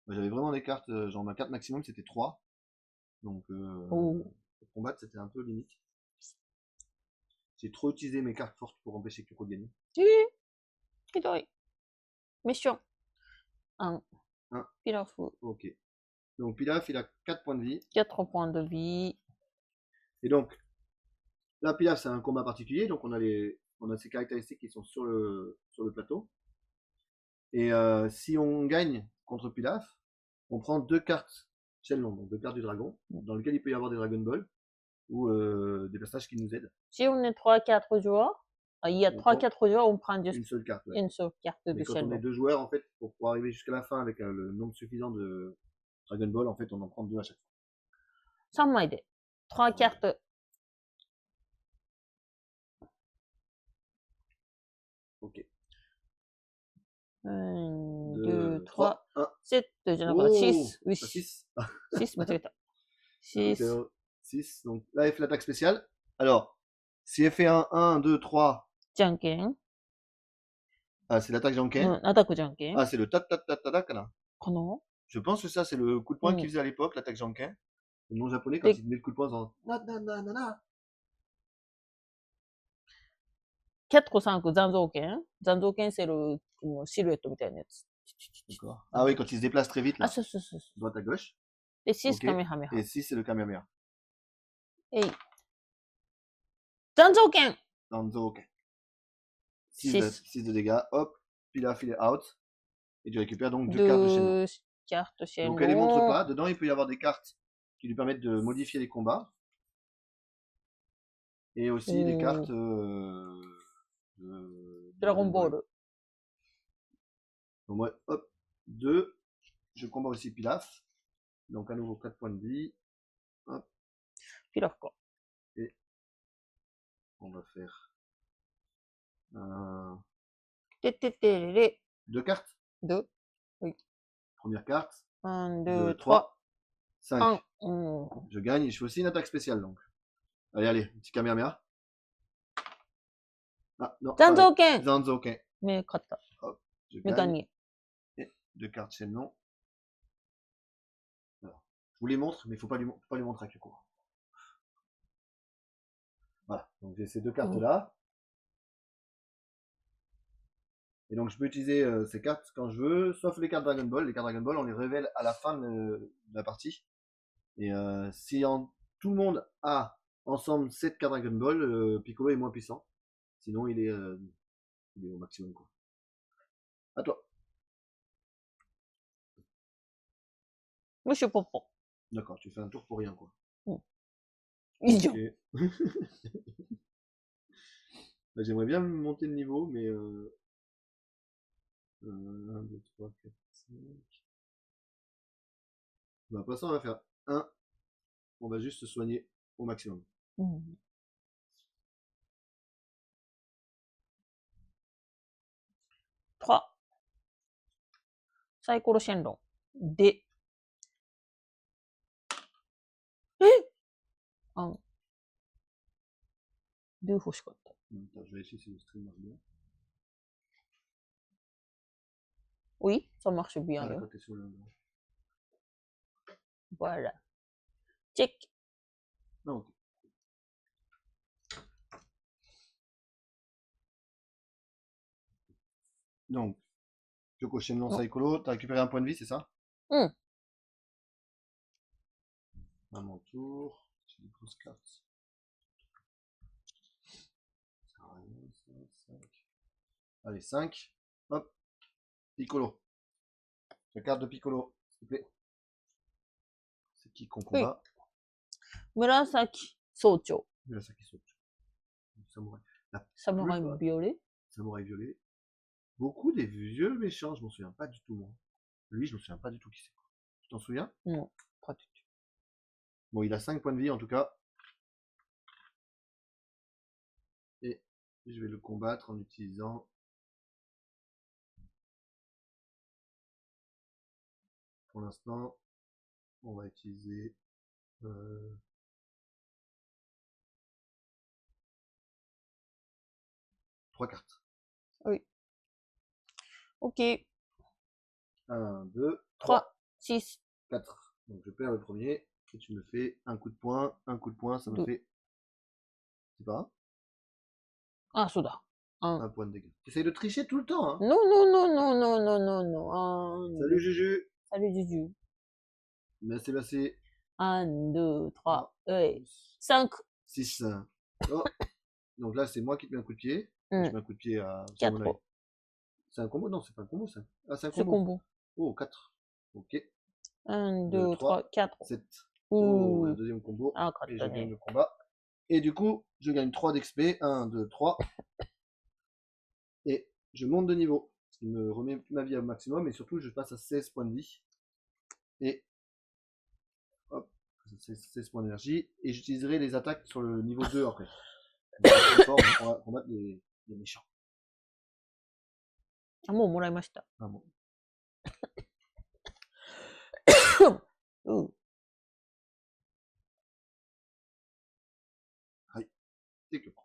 J'avais vraiment des cartes, genre ma carte maximum c'était 3. Donc, Oh. pour combattre, c'était un peu limite. J'ai trop utilisé mes cartes fortes pour empêcher Kyoko de gagner. ひどい。ミッション。Un. Pilaf. Ok. Donc, Pilaf, il a 4 points de vie. 4 points de vie. Et donc, là, Pilaf, c'est un combat particulier. Donc, on a ces caractéristiques qui sont sur le plateau. Et si on gagne contre Pilaf, on prend 2 cartes Shenlong, donc 2 cartes du dragon, dans lesquelles il peut y avoir des Dragon Ball ou des personnages qui nous aident. Si on est 3-4 joueurs, il y a On 3-4 joueurs, on prend juste Une seule carte. Ouais. une seule carte Mais de quand on est Shenlong. 2 joueurs, en fait, pour pouvoir arriver jusqu'à la fin avec le nombre suffisant de Dragon Ball, en fait, on en prend 2 à chaque fois. 3枚で。3 cartes. Ok. 1, 2, 2, 3. 1. 7じゃなかった。6. Oui. 6. 6, 間違えた。6. 6. Donc là, elle fait l'attaque spéciale. Alors, si elle fait un 1, 2, 3. じゃんけん。 Ah, c'est l'attaque Janken. アタックじゃんけん。 Ah, c'est le tat-tat-tat-tat-tat, là. かな Je pense que ça, c'est le coup de poing qu'il faisait à l'époque, l'attaque Janken. Le nom japonais, quand il met le coup de poing, en na na na na na. 4個3個残像剣残像剣セルシルエットみたいなやつ。 D'accord. Ah oui, quand il se déplace très vite, là. Ah, ça. Droite à gauche. Et 6 Ok. Kamehameha. Et 6, c'est le Kamehameha. Et 残像剣 Danzo, ok. 6. 6 de dégâts. Hop. Pilaf, il est out. Et tu récupères donc 2 cartes de Shenlong. 2 cartes Shenlong. Donc elle les montre pas. Dedans, il peut y avoir des cartes qui lui permettent de modifier les combats. Et aussi des cartes Dragon Ball. Donc moi, hop, 2. Je combats aussi Pilaf. Donc à nouveau 4 points de vie. Hop. Pilaf quoi. Et on va faire 2 cartes. 2. Oui. Première carte. 1, 2, 2, 3, 3. 5. 1. Je gagne et je fais aussi une attaque spéciale donc. Allez, petit Kamehameha. Ah non. Zanzouken. Zanzouken. Mais kata. Hop, je Mais gagne. gagné. Et 2 cartes Shenlong. Alors, je vous les montre, mais il ne faut pas lui montrer à Kyoko. Voilà, donc j'ai ces 2 cartes là. Et donc je peux utiliser ces cartes quand je veux, sauf les cartes Dragon Ball. Les cartes Dragon Ball, on les révèle à la fin de la partie. Et si tout le monde a ensemble 7 cartes Dragon Ball, Piccolo est moins puissant. Sinon, il est au maximum, quoi. À toi. Monsieur Popo. D'accord, tu fais un tour pour rien, quoi. Idiot. Okay. Bah, j'aimerais bien monter de niveau, mais 1, 2, 3, 4, 5. Bah, pour l'instant, on va faire 1. On va juste se soigner au maximum. 3. サイコロシェンロン。で。2 欲しかった。 Attends, je vais essayer si le stream marche bien. Oui, ça marche bien. Ah, d'accord, t'es sur le... Voilà. Check. Ah, ok. Donc, Kyoko Shenlong Saikolo, t'as récupéré un point de vie, c'est ça? À mon tour, j'ai des grosses cartes. Allez, 5. Hop. Piccolo. La carte de Piccolo, s'il te plaît. C'est qui qu'on combat? Murasaki Socho. Murasaki Socho. Samouraï. Samouraï violet. Samouraï violet. Beaucoup des vieux méchants, je m'en souviens pas du tout, moi. Lui, je me souviens pas du tout qui c'est. Tu t'en souviens? Non, pas du tout. Bon, il a 5 points de vie en tout cas. Et je vais le combattre en utilisant... Pour l'instant, on va utiliser... 3 cartes. Oui. Ok. 1, 2, 3, 6. 4. Donc je perds le premier. Et tu me fais un coup de poing, ça me Deux. fait. C'est pas Ah, ça da. un point de dégâts. Tu essayes de tricher tout le temps, hein. Non, non, non, non, non, non, non, non. Salut Juju. Salut, Juju. Merci. 1, 2, 3, 3, 5, 6. Oh. Donc là, c'est moi qui te mets un coup de pied. Je mets un coup de pied sur mon 4. œil. C'est un combo? Non, c'est pas un combo ça. Ah, c'est un Ce combo. combo. Oh, 4. Ok. 1, 2, 2, 3, 4. 7. Oh, un Ouh. deuxième combo. Ah, Et je gagne 勝ったね。le combat. Et du coup, je gagne 3 d'XP. 1, 2, 3. Et je monte de niveau. Ce qui me remet ma vie au maximum. Et surtout, je passe à 16 points de vie. Et hop, 16 points d'énergie. Et j'utiliserai les attaques sur le niveau 2 après. Donc, c'est fort pour combattre les méchants. あ、もうもらいました。Ah bon. うん。はい。で、今日。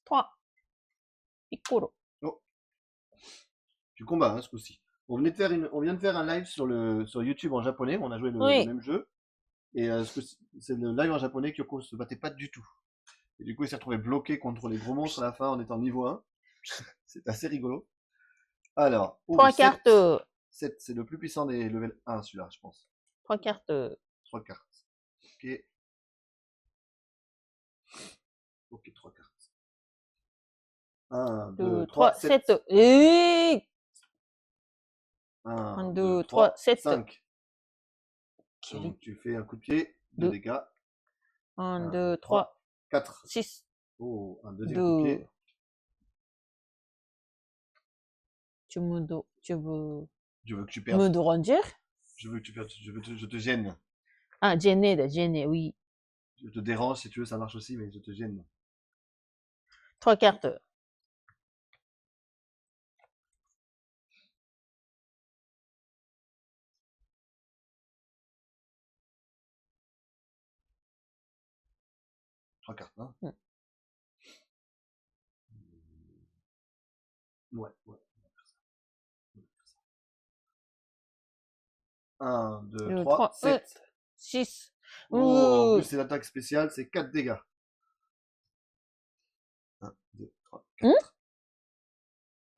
3. Piccolo. Oh. Du combat, hein, ce coup-ci. On vient de faire un live sur YouTube en japonais. On a joué le même jeu. Et c'est le live en japonais. Kyoko se battait pas du tout. Et du coup, il s'est retrouvé bloqué contre les gros monstres à la fin en étant niveau 1. C'est assez rigolo. Alors, 3 cartes. 7, c'est le plus puissant des level 1, celui-là, je pense. 3 cartes. 3 cartes. Ok. Ok, 3 cartes. 1, 2, 3, 7. 7. 1, 2, 3, 7. 5. Donc, tu fais un coup de pied, 2 dégâts. 1, 2, 3, 4. 6. Oh, un deuxième coup de pied. Tu veux Je veux que tu perdes. me ranger? Je veux que tu perdes. Je te gêne. Ah, gêner, oui. Je te dérange si tu veux, ça marche aussi, mais je te gêne. 3 cartes. Trois cartes, hein. Ouais. On va faire ça. 1, 2, 3, 7. 6. Oh, en plus, c'est l'attaque spéciale, c'est 4 dégâts. 1, 2, 3, 4.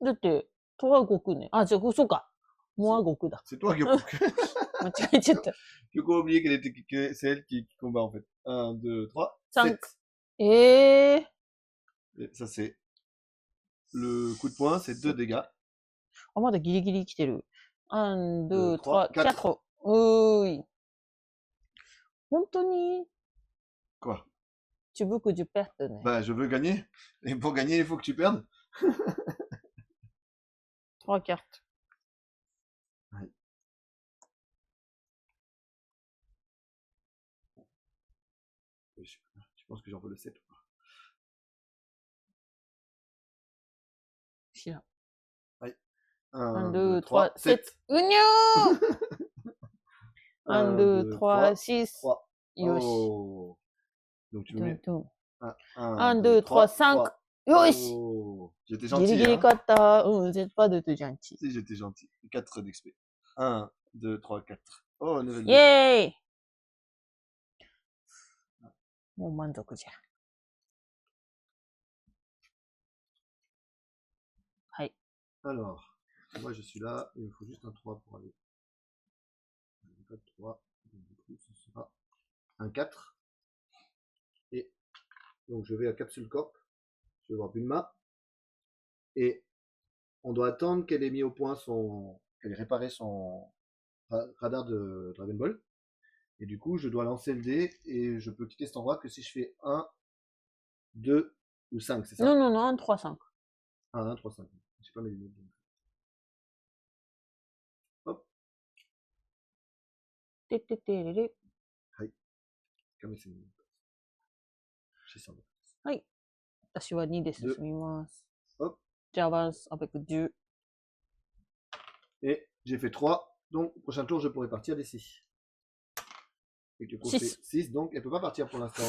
だって、トは動くね。あ、じゃあ、そうか。モアゴだ。 C'est toi, Gyoko. 間違えちゃった。Gyoko a oublié que c'est elle qui combat en fait. 1, 2, 3, 7. ええー。 Et ça, c'est le coup de poing, c'est 2 dégâts. あ、まだギリギリ来てる。1, 2, 2, 3, 3, 4. うーい。本当に Quoi? Tu veux que je perde, né? Bah, je veux gagner. Et pour gagner, il faut que tu perdes. 3 cartes. Ouais. Tu penses que j'en veux le 7 ou pas? 知らん。はい。 1, 1, 2, 2, 3, 3, 7. 7. うにょー 1, 2, 3, 6. 3. よし。Oh. Donc tu me mets 1, 2, 3, 5. よし Oh. J'étais ギ gentil. リギリ Hein. 勝った。うん、絶対でとじゃんち。 Si, j'étais gentil. 4 d'XP. 1, 2, 3, 4. Oh, level 2. イェーイもう満足じゃん。はい。 Alors, moi je suis là. Il me faut juste un 3 pour aller. Pas de 3. Donc, du coup, ce sera un 4. Et donc je vais à Capsule Corp. Je vais voir Bulma. Et on doit attendre qu'elle ait mis au point qu'elle ait réparé son radar de Dragon Ball. Et du coup, je dois lancer le dé et je peux quitter cet endroit que si je fais 1, 2 ou 5, c'est ça? Non, non, non, 1, 3, 5. 1, 3, 5. J'ai pas mes lunettes. Hop. てってってれれ。はい。亀仙人。J'ai 100. はい。私は2で進みます。 Hop. J'avance avec 10. Et j'ai fait 3. Donc, prochain tour, je pourrai partir d'ici. Et du coup, c'est 6. Donc, elle peut pas partir pour l'instant.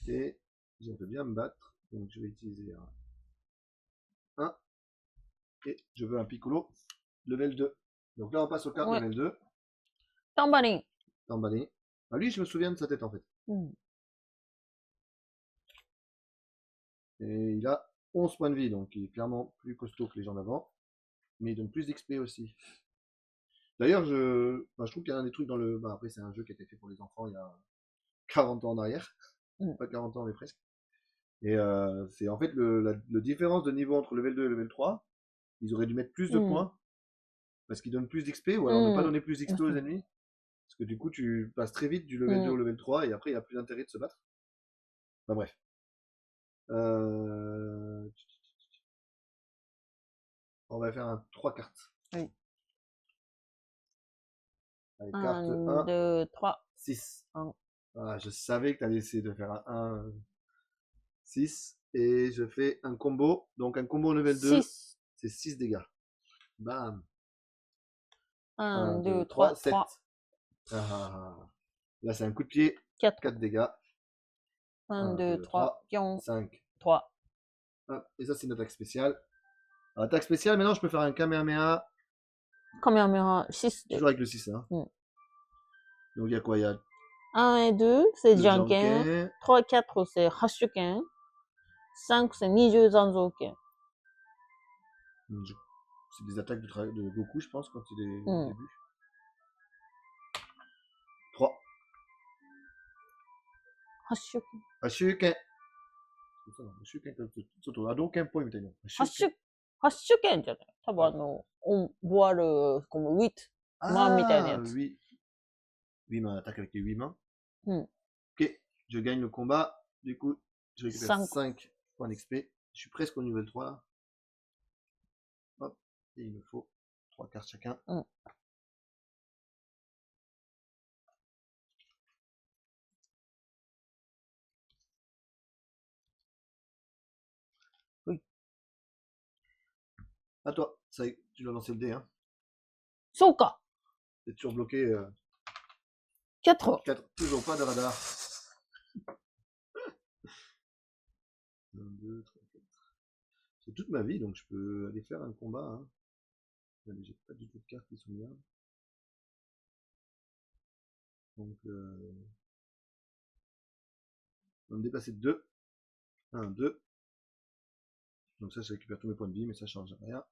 Et j'aimerais bien me battre. Donc, je vais utiliser un Et je veux un Piccolo level 2. Donc là, on passe aux cartes Ouais. level 2. タンバリン。 Tambalé. Ah, lui, je me souviens de sa tête en fait. うん。 Et il a 11 points de vie, donc il est clairement plus costaud que les gens d'avant. Mais il donne plus d'XP aussi. D'ailleurs, je trouve qu'il y a un des trucs dans le. Bah, après, c'est un jeu qui a été fait pour les enfants il y a 40 ans en arrière. Pas 40 ans, mais presque. Et c'est en fait la différence de niveau entre level 2 et level 3. Ils auraient dû mettre plus de points parce qu'ils donnent plus d'XP ou alors ne pas donner plus d'XP aux ennemis. Parce que du coup, tu passes très vite du level 2 au level 3 et après, il n'y a plus d'intérêt de se battre. Enfin bref. On va faire un 3 cartes. Oui. Allez, carte 1, 1, 2, 3. 6. Un. Ah, je savais que tu allais essayer de faire un 1, 6. Et je fais un combo. Donc un combo level 2, 6. c'est 6 dégâts. Bam. 1, 2, 3, 7. 3. Là, c'est un coup de pied. 4. 4 dégâts. 1, 2, 3, 4, 5. 3. Hop. Et ça, c'est une attaque spéciale. Alors, attaque spéciale, maintenant, je peux faire un Kamehameha. カメハメハ6で。 Toujours avec le 6. Hein. Donc, il y a quoi? Il y a 1 et 2, c'est le じゃんけん。Janken. 3, 4, c'est ハッシュ剣。5, c'est 20残像剣。 C'est des attaques de Goku, je pense, quand il est au début. 3. ハッシュ剣。 Hashuken. Hashuken, Hadouken point, peut-être. ハッシュ剣じゃない多分on voit le, comme 8 mains みたいなやつ。 oui. 8 mains, attaque avec les 8 mains. うん。 Ok, je gagne le combat. Du coup, je récupère 5. 5 points d'XP. Je suis presque au niveau 3 là. Hop, et il me faut 3 cartes chacun. Oui. À toi, ça y est, tu dois lancer le dé. Hein. そうか。 T'es toujours bloqué. 4. 4, toujours pas de radar. 1, 2, 3, 4. C'est toute ma vie, donc je peux aller faire un combat. Hein. J'ai pas du tout de cartes qui sont bien. Donc, on va me dépasser de 2. 1, 2. Donc ça, je récupère tous mes points de vie, mais ça change rien.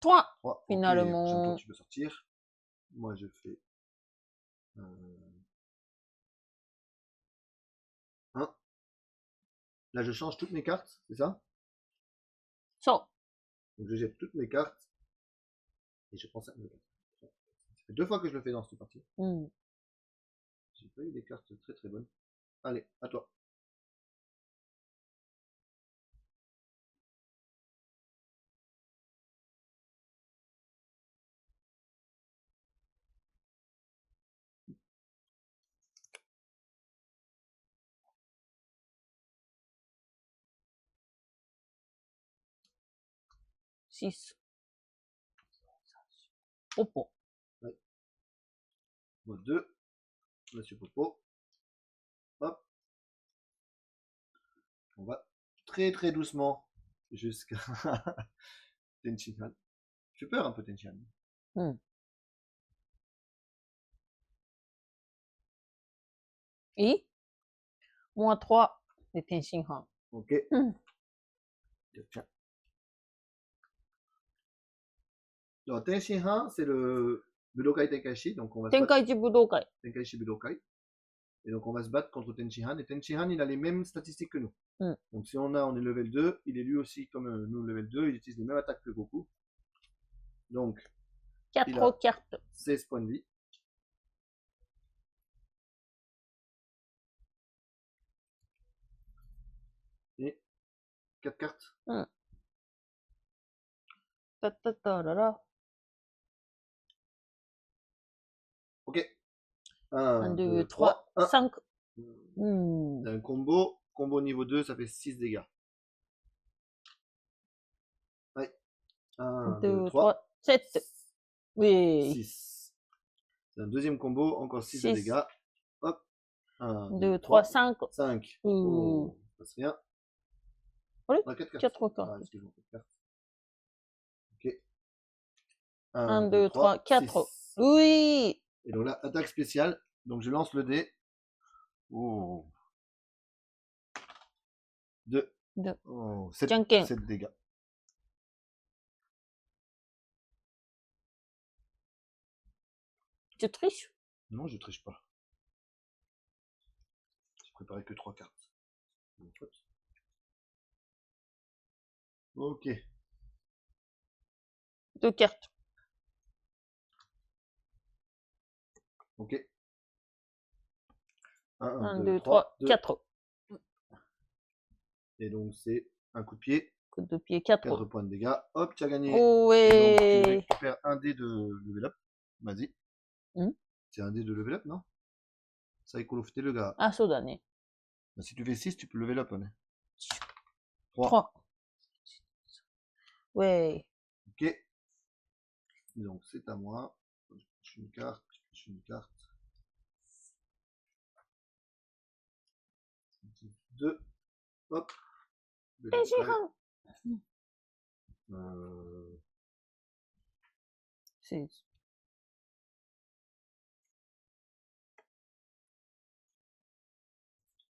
3. 3. Finalement. Okay, toi, tu peux sortir. Moi, je fais 1. Là, je change toutes mes cartes, c'est ça? そう。 Donc, je jette toutes mes cartes. Et je prends 5 mes cartes. Ça fait 2 fois que je le fais dans cette partie. J'ai pas eu des cartes très très bonnes. Allez, à toi. Six. Popo. Ouais. Moi 2. Monsieur Popo. Hop. On va très très doucement jusqu'à Tenshinhan. J'ai peur un peu Tenshinhan. Et moins 3 de Tenshinhan. Ok. Tiens. Alors, Tenshinhan, c'est le Budokai Tenkaichi. Donc on va Tenkaichi Budokai. Tenkaichi Budokai. Et donc on va se battre contre Tenshinhan. Et Tenshinhan, il a les mêmes statistiques que nous. Donc si on est level 2, il est lui aussi comme nous level 2. Il utilise les mêmes attaques que Goku. Donc 4 cartes. 16 points de vie. Et 4 cartes. Ok. 1, 2, 3, 5. Un combo. Combo niveau 2, ça fait 6 dégâts. Ouais. 1, 2, 3, 7. Oui. 6. C'est un deuxième combo, encore 6 de dégâts. Hop. 1, 2, 3, 5. 5. Oh, ça passe rien. Allez, 4 cartes. 4 cartes. Ah, excuse-moi, 4 cartes. Ok. 1, 2, 3, 4. 6. Oui. Et donc là, attaque spéciale. Donc je lance le dé. Oh. 2. 2. Oh, 7 Janken. dégâts. Tu triches? Non, je triche pas. J'ai préparé que 3 cartes. Ok. 2 cartes. Ok. 1, 1, 2, 2, 3, 3, 4. Et donc c'est un coup de pied. Coup de pied, 4. 4 points de dégâts. Hop, tu as gagné. Oh, Et donc tu ouais. récupères un dé de level up. Vas-y. Hmm. C'est un dé de level up, non? Ça écoule le gars. Ah, そうだね。 Si tu fais 6, tu peux level up. Hein. 3. 3. Ouais. Ok. Donc c'est à moi. Je pioche une carte. Je pioche une carte. 2. Hop. C'est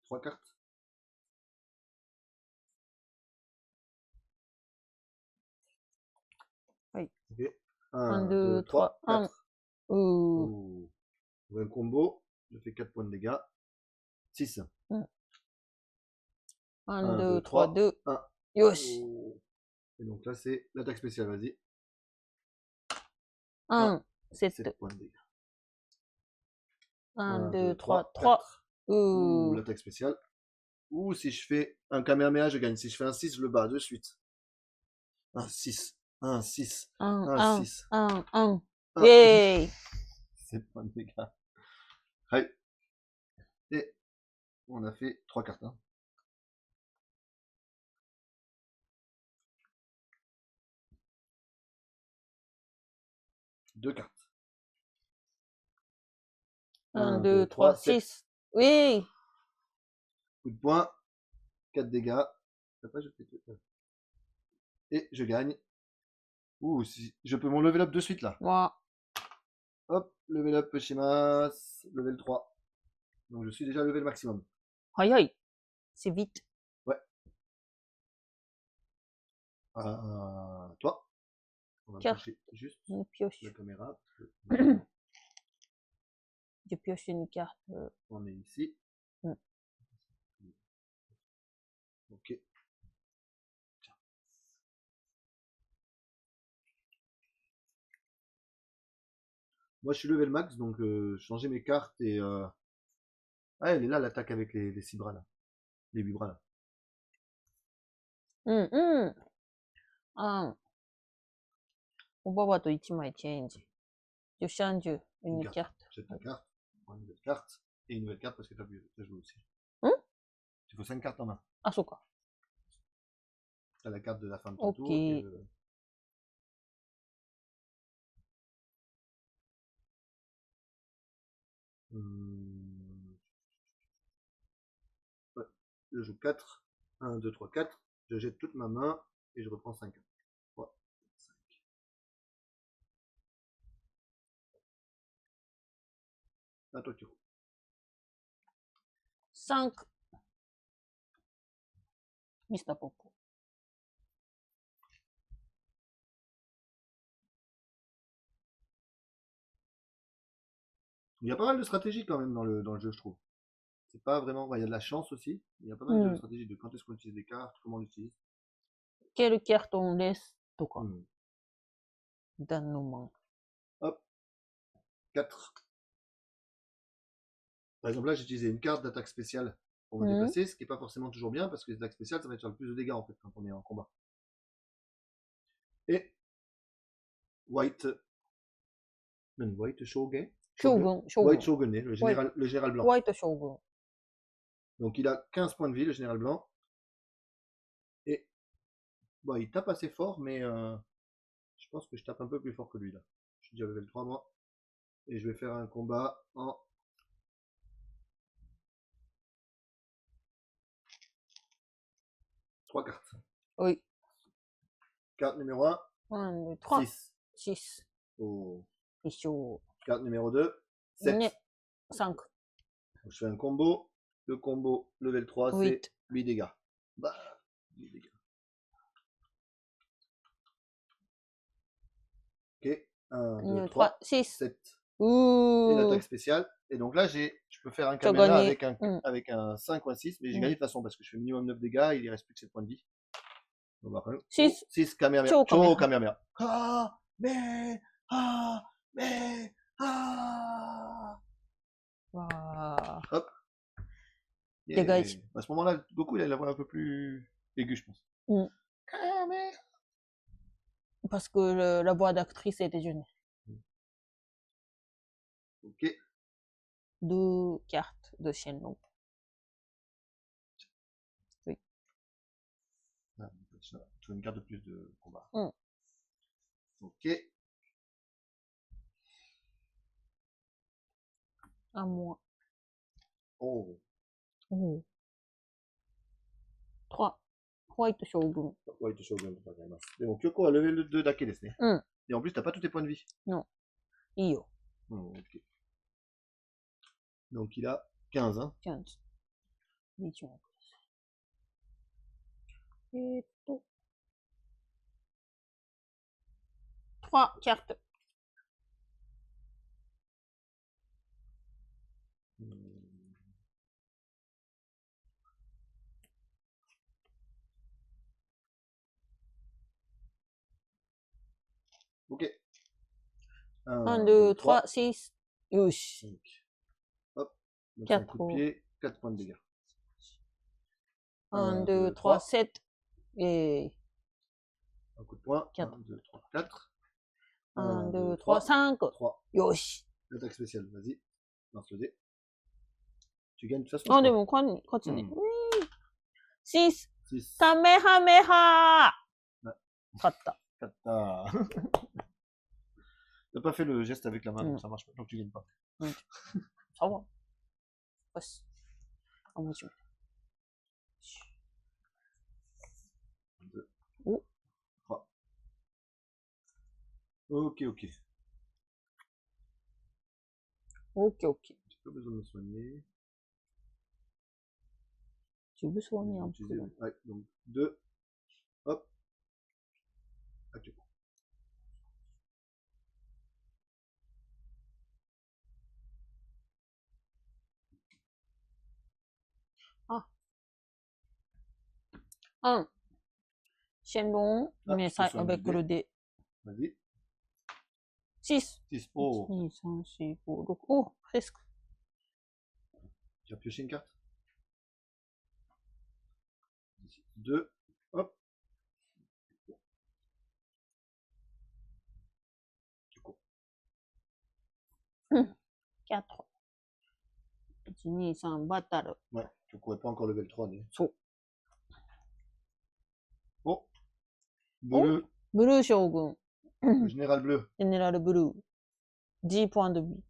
3 cartes. Oui. Ok. 1, 2, 3, 1. 4. Ouh. Nouvel combo. Je fais 4 points de dégâts. 6. 1, 2, 3, 2. 1. Yoshi. Et donc là, c'est l'attaque spéciale. Vas-y. 1, 7. 7 points de dégâts. 1, 2, 3, 3. Ouh, l'attaque spéciale. Ouh, si je fais un Kamehameha, je gagne. Si je fais un 6, je le bats de suite. Un 6. Un 6. 1, 6. 1, 1. 1. Yay. 7 points de dégâts. Allez. Et on a fait 3 cartes. Hein. Deux cartes. 1, 2, 3, 6. Oui. Coup de poing. 4 dégâts. Et je gagne. Ouh, si je peux mon level up de suite là. Moi. Hop, level up Shimas. Level 3. Donc je suis déjà level maximum. Hayai. C'est vite. Ouais. Toi. On va Carte. piocher juste Une pioche. la caméra. Je pioche une carte. On est ici. Ok. Tiens. Moi je suis level max, donc changer mes cartes et... Ah, elle est là l'attaque avec les 6 bras là. Les 8 bras là. 1. おばばと1枚チェンジ。Je change une carte. Jette ta carte. Prends une nouvelle carte. Et une nouvelle carte parce que tu as joué aussi. Il faut 5 cartes en main. Ah, そうか。Tu as la carte de la fin de ton tour. Ok. Et, ouais. Je joue 4. 1, 2, 3, 4. Je jette toute ma main et je reprends 5 cartes. 3, 5. À toi, tu roules. 5. Mr. Popo. Il y a pas mal de stratégies quand même dans le jeu, je trouve. C'est pas vraiment. Il y a de la chance aussi. Il y a pas mal de stratégies de quand est-ce qu'on utilise des cartes, comment on l'utilise. Quelle carte on laisse とか。dans nos mains. Hop. 4. Par exemple, là, j'ai utilisé une carte d'attaque spéciale pour me déplacer, ce qui n'est pas forcément toujours bien parce que les attaques spéciales, ça va être faire le plus de dégâts en fait quand on est en combat. Et White Shogun. Shogun. White Shogun, le général blanc. White Shogun. Donc il a 15 points de vie, le général blanc. Et bon, il tape assez fort, mais je pense que je tape un peu plus fort que lui là. Je suis déjà level 3 moi. Et je vais faire un combat en 3 cartes. Oui. Carte numéro 1, 1, 2, 3, 6. 6. Oh. 一緒。 Carte numéro 2, 7. ね。5. Donc, je fais un combo. Le combo level 3, c'est 8. 8 dégâts. Bah, 8 dégâts. Ok. 1, 2, 3, 6. 7. Et Ouh. l'attaque spéciale. Et donc là, je peux faire un Tu as caméra gagné. avec avec un 5 ou un 6. Mais j'ai gagné de toute façon parce que je fais minimum 9 dégâts. Il ne reste plus que 7 points de vie. Donc, bah, 6. 6 Kamehameha. Chaud Chaud Kamehameha. Kamehameha. Kamehameha. Waouh. Hop. Dégâts. À ce moment-là, Goku, il a la voix un peu plus aiguë, je pense. Kamehameha. Parce que la voix d'actrice était jeune. Ok. 2 cartes de Shenlong. Oui. Ah, tu veux une carte de plus de combat. Ok. À moi. Oh. 3. ホワイト将軍。ホワイト将軍とかございます。でも、Kyokoはレベル2だけですね。Et en plus, t'as pas tous tes points de vie. Non. いいよ。Ok. Donc, il a 15. Hein. 15. 3 cartes. Ok. 1, 2, 3, 6. Yosh. Hop. 4 coup de pied, 4 points de dégâts. 1, 2, 3, 7. Et un coup de poing. 4. 1, 2, 3, 4. 1, 2, 3, 5. 3. Yosh. L'attaque spéciale, vas-y. Lance le dé. Tu gagnes de toute façon. Ah, de mon coin, 6. 6. Kamehameha. Katta. Katta. T'as pas fait le geste avec la main, donc ça marche pas. Donc tu gagnes pas. Ça va. Yoshi. Ah, moi, 2, 3. Ok, ok. Ok, ok. J'ai pas besoin de me soigner. Tu veux soigner un peu. Ouais, donc 2. Hop. Ok. Ah. 1. Shenlong. Mais ça avec le dé. Vas-y. 6. 6. Oh. 1, 2, 3, 4, 5, 6, 5, 6. Oh, presque. Tu as pioché une carte. 2. Hop. 4. 1, 2, 3, バトル。 Ouais, tu ne pourrais pas encore level 3. Mais... Oh. Bleu. Bleu Shogun. Général bleu. Général bleu. 10 points de vie.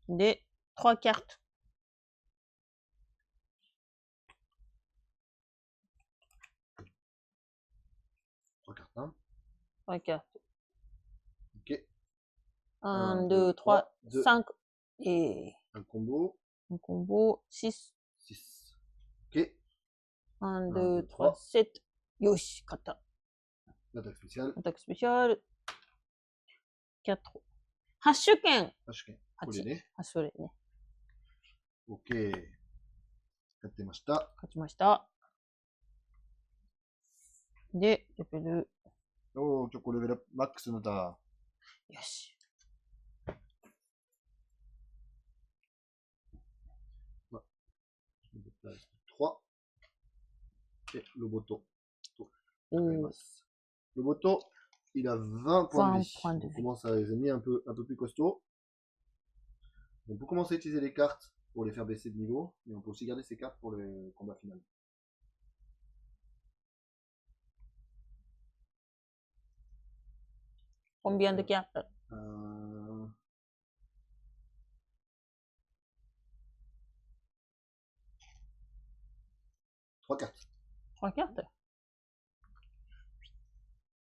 Des 3 cartes. Trois cartes. Hein. 3 cartes. Ok. 1, 2, 3, 5. Et un combo. Un combo 6. 6. Ok. 1, 2, 3, 7. Yoshi, kata. L'attaque spéciale. Attaque spéciale. 4. ハッシュ剣。ハッシュ剣。これね。あ、それね。OK。勝ってました。勝ちました。で、レベル。おー、今日これレベルマックスになった。よし。3. Et Loboto. Loboto, il a 20 points de vie. On commence à les ennemis un peu plus costauds. On peut commencer à utiliser les cartes pour les faire baisser de niveau, mais on peut aussi garder ces cartes pour le combat final. Combien de cartes? 3 cartes. 3 cartes.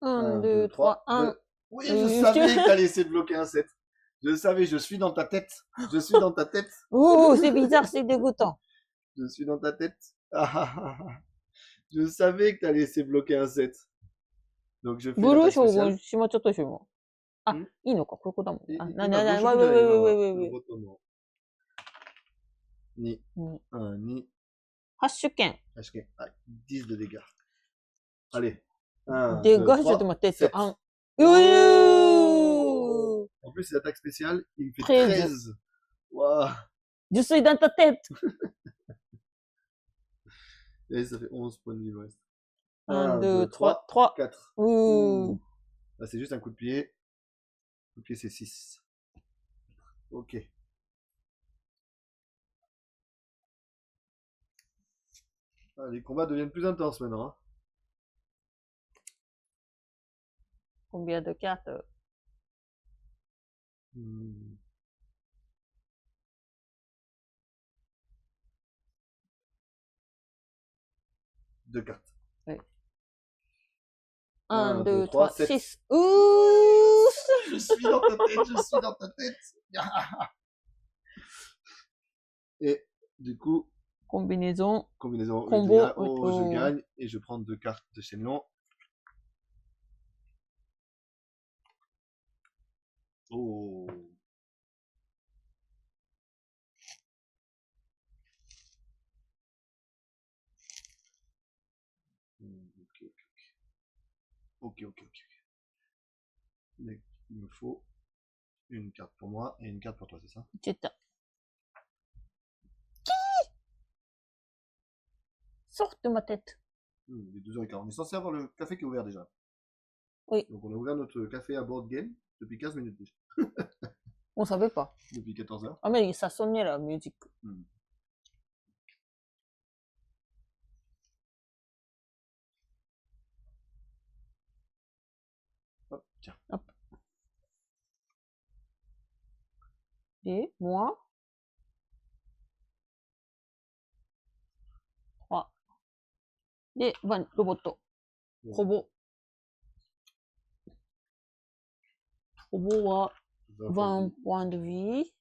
1, 1, 2, 2, 3, 3, 1. 2. Oui, je savais que t'allais essayer de bloquer un 7. Je savais, je suis dans ta tête. Je suis dans ta tête. Ouh, c'est bizarre, c'est dégoûtant. Je suis dans ta tête. Je savais que t'allais essayer de bloquer un 7. Donc je fais ブルー l'attaque 将 spéciale. 軍、しまっちゃったでしょ、今。あ、んいいのか、ここだもん。あ、今、ブルー将わい軍じゃない、今は。わい。ロボットの。2。1、2。ハッシュ剣。H K. Ah, 10 de dégâts. Allez. 1, デ 2, ガーちょっ 3, と待って、 7. あん。En plus, c'est l'attaque spéciale. Il me fait 13. 13. Waouh. Je suis dans ta tête. Et ça fait 11 points de vie. 1, 2, 3, 3. 4. Ouh. Là, c'est juste un coup de pied. Coup de pied, c'est 6. Ok. Ah, les combats deviennent plus intenses maintenant. Hein. Combien de cartes? Deux cartes. Oui. 1, 1, 2, 2, 3, 3, 7. 6. Ouh. Je suis dans ta tête, je suis dans ta tête. Et du coup, Combinaison. combinaison Combo. UDA. Oh, je gagne et je prends 2 cartes de Shenlong. Oh. Ok. Mais il me faut une carte pour moi et une carte pour toi, c'est ça? Sors de ma tête. Il est 2h15. On est censé avoir le café qui est ouvert déjà. Oui. Donc on a ouvert notre café à board game depuis 15 minutes déjà. On savait pas. Depuis 14h. Ah, mais ça sonnait la musique. Hop, tiens. Hop. Et moi. 3. で、ロボット。ほぼは 20 points de vie.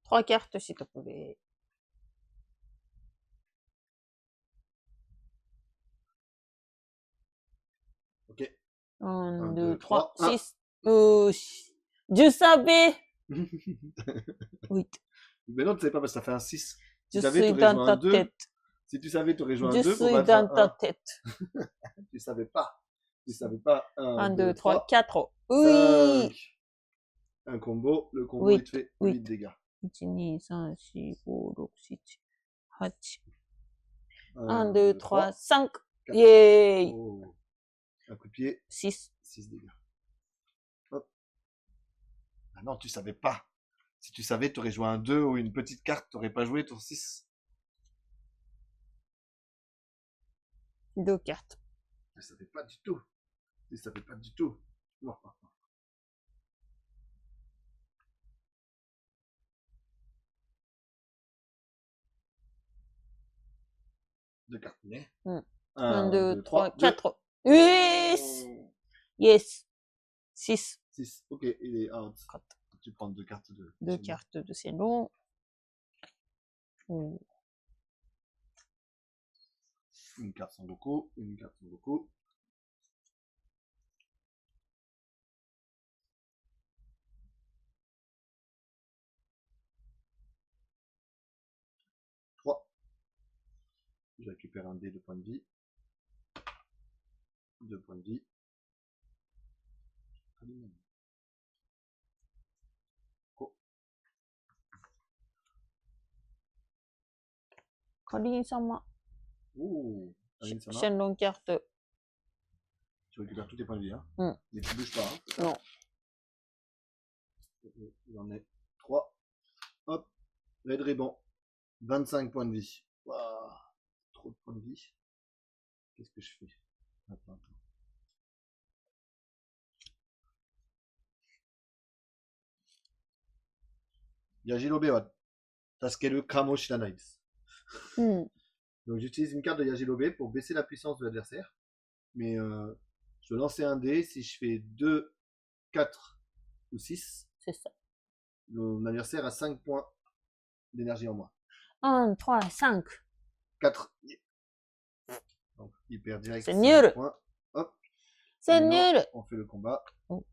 3 cartes, s'il te plaît. Ok. 1, 2, 3, 6. Je savais. 8. Mais non, tu savais pas parce que ça fait un 6. Je suis dans ta tête. Si tu savais, tu aurais joué un 2 Je pour suis battre dans ta un 1. tête. Tu savais pas. Tu savais pas. 1, 2, 3, 4. 5. Oui. Un combo. Le combo, 8, il te fait 8. 8 dégâts. 1, 2, 3, 4, 5, 6, 8. 1, 2, 3, 5. Yay. Oh. Un coup de pied. 6. 6 dégâts. Hop. Ah non, tu savais pas. Si tu savais, tu aurais joué un 2 ou une petite carte, tu n'aurais pas joué ton 6. 2 cartes. Tu savais pas du tout. Tu savais pas du tout. Non. Deux cartes. 1, 2, 3, 4. Yes. Yes. 6. 6. Ok, il est out. 4. Tu prends 2 cartes de... 2 cartes de Shenlong. Une carte sans Goku, une carte sans Goku. Je récupère un dé de points de vie. 2 points de vie. Oh. Karin-sama. Oh, Karin-sama. Shenlong carte. Tu récupères tous tes points de vie, hein. Mais tu bouges pas, hein. Non. Il en est 3. Hop. Red Ribbon. 25 points de vie. Waouh. Trop de points de vie. Qu'est-ce que je fais? Attends. Yajirobe wa taskeru kamo shiranai desu. Donc j'utilise une carte de Yajilobe pour baisser la puissance de l'adversaire. Mais je dois lancer un dé. Si je fais 2, 4 ou 6, C'est ça. mon adversaire a 5 points d'énergie en moins. 1, 3, 5. 4. Donc il perd direct. C'est 5 nul. points. Hop. C'est Maintenant, nul. on fait le combat. Oh.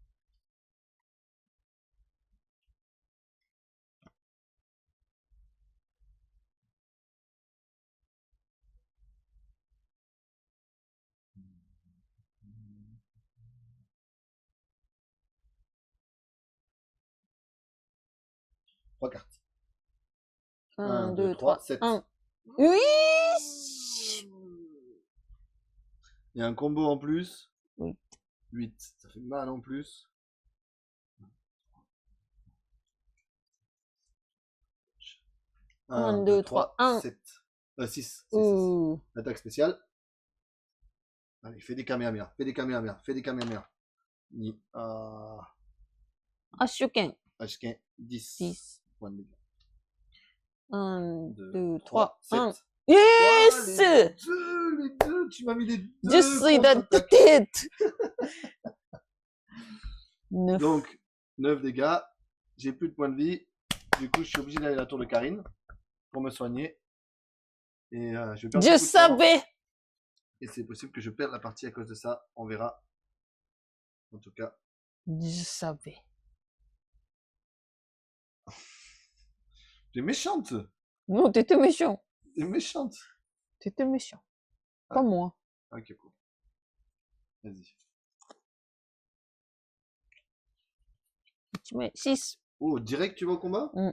Trois cartes. 1, 2, 3, 7. 1. Oui. Il y a un combo en plus. 8. 8. Ça fait mal en plus. 1, 2, 3, 1. 7. 6. Ouh. Attaque spéciale. Allez, fais des kamehameha. Fais des kamehameha. Fais des kamehameha. Ni. Ashuken. Ashken. 10. 10. Point de dégâts. 1, 2, 2, 3, 3, 1. 7. Yes. Les deux, tu m'as mis les deux. Je suis dans ta tête. 9. Donc, 9 dégâts. J'ai plus de points de vie. Du coup, je suis obligé d'aller à la tour de Karine pour me soigner. Et je vais perdre Je beaucoup de temps. savais. Et c'est possible que je perde la partie à cause de ça. On verra. En tout cas. Je savais. T'es méchante. Non, t'étais méchant. T'es méchante. T'étais méchant. Ah. Pas moi. Ok, cool. Vas-y. Tu mets 6. Oh, direct, tu vas au combat? Mm.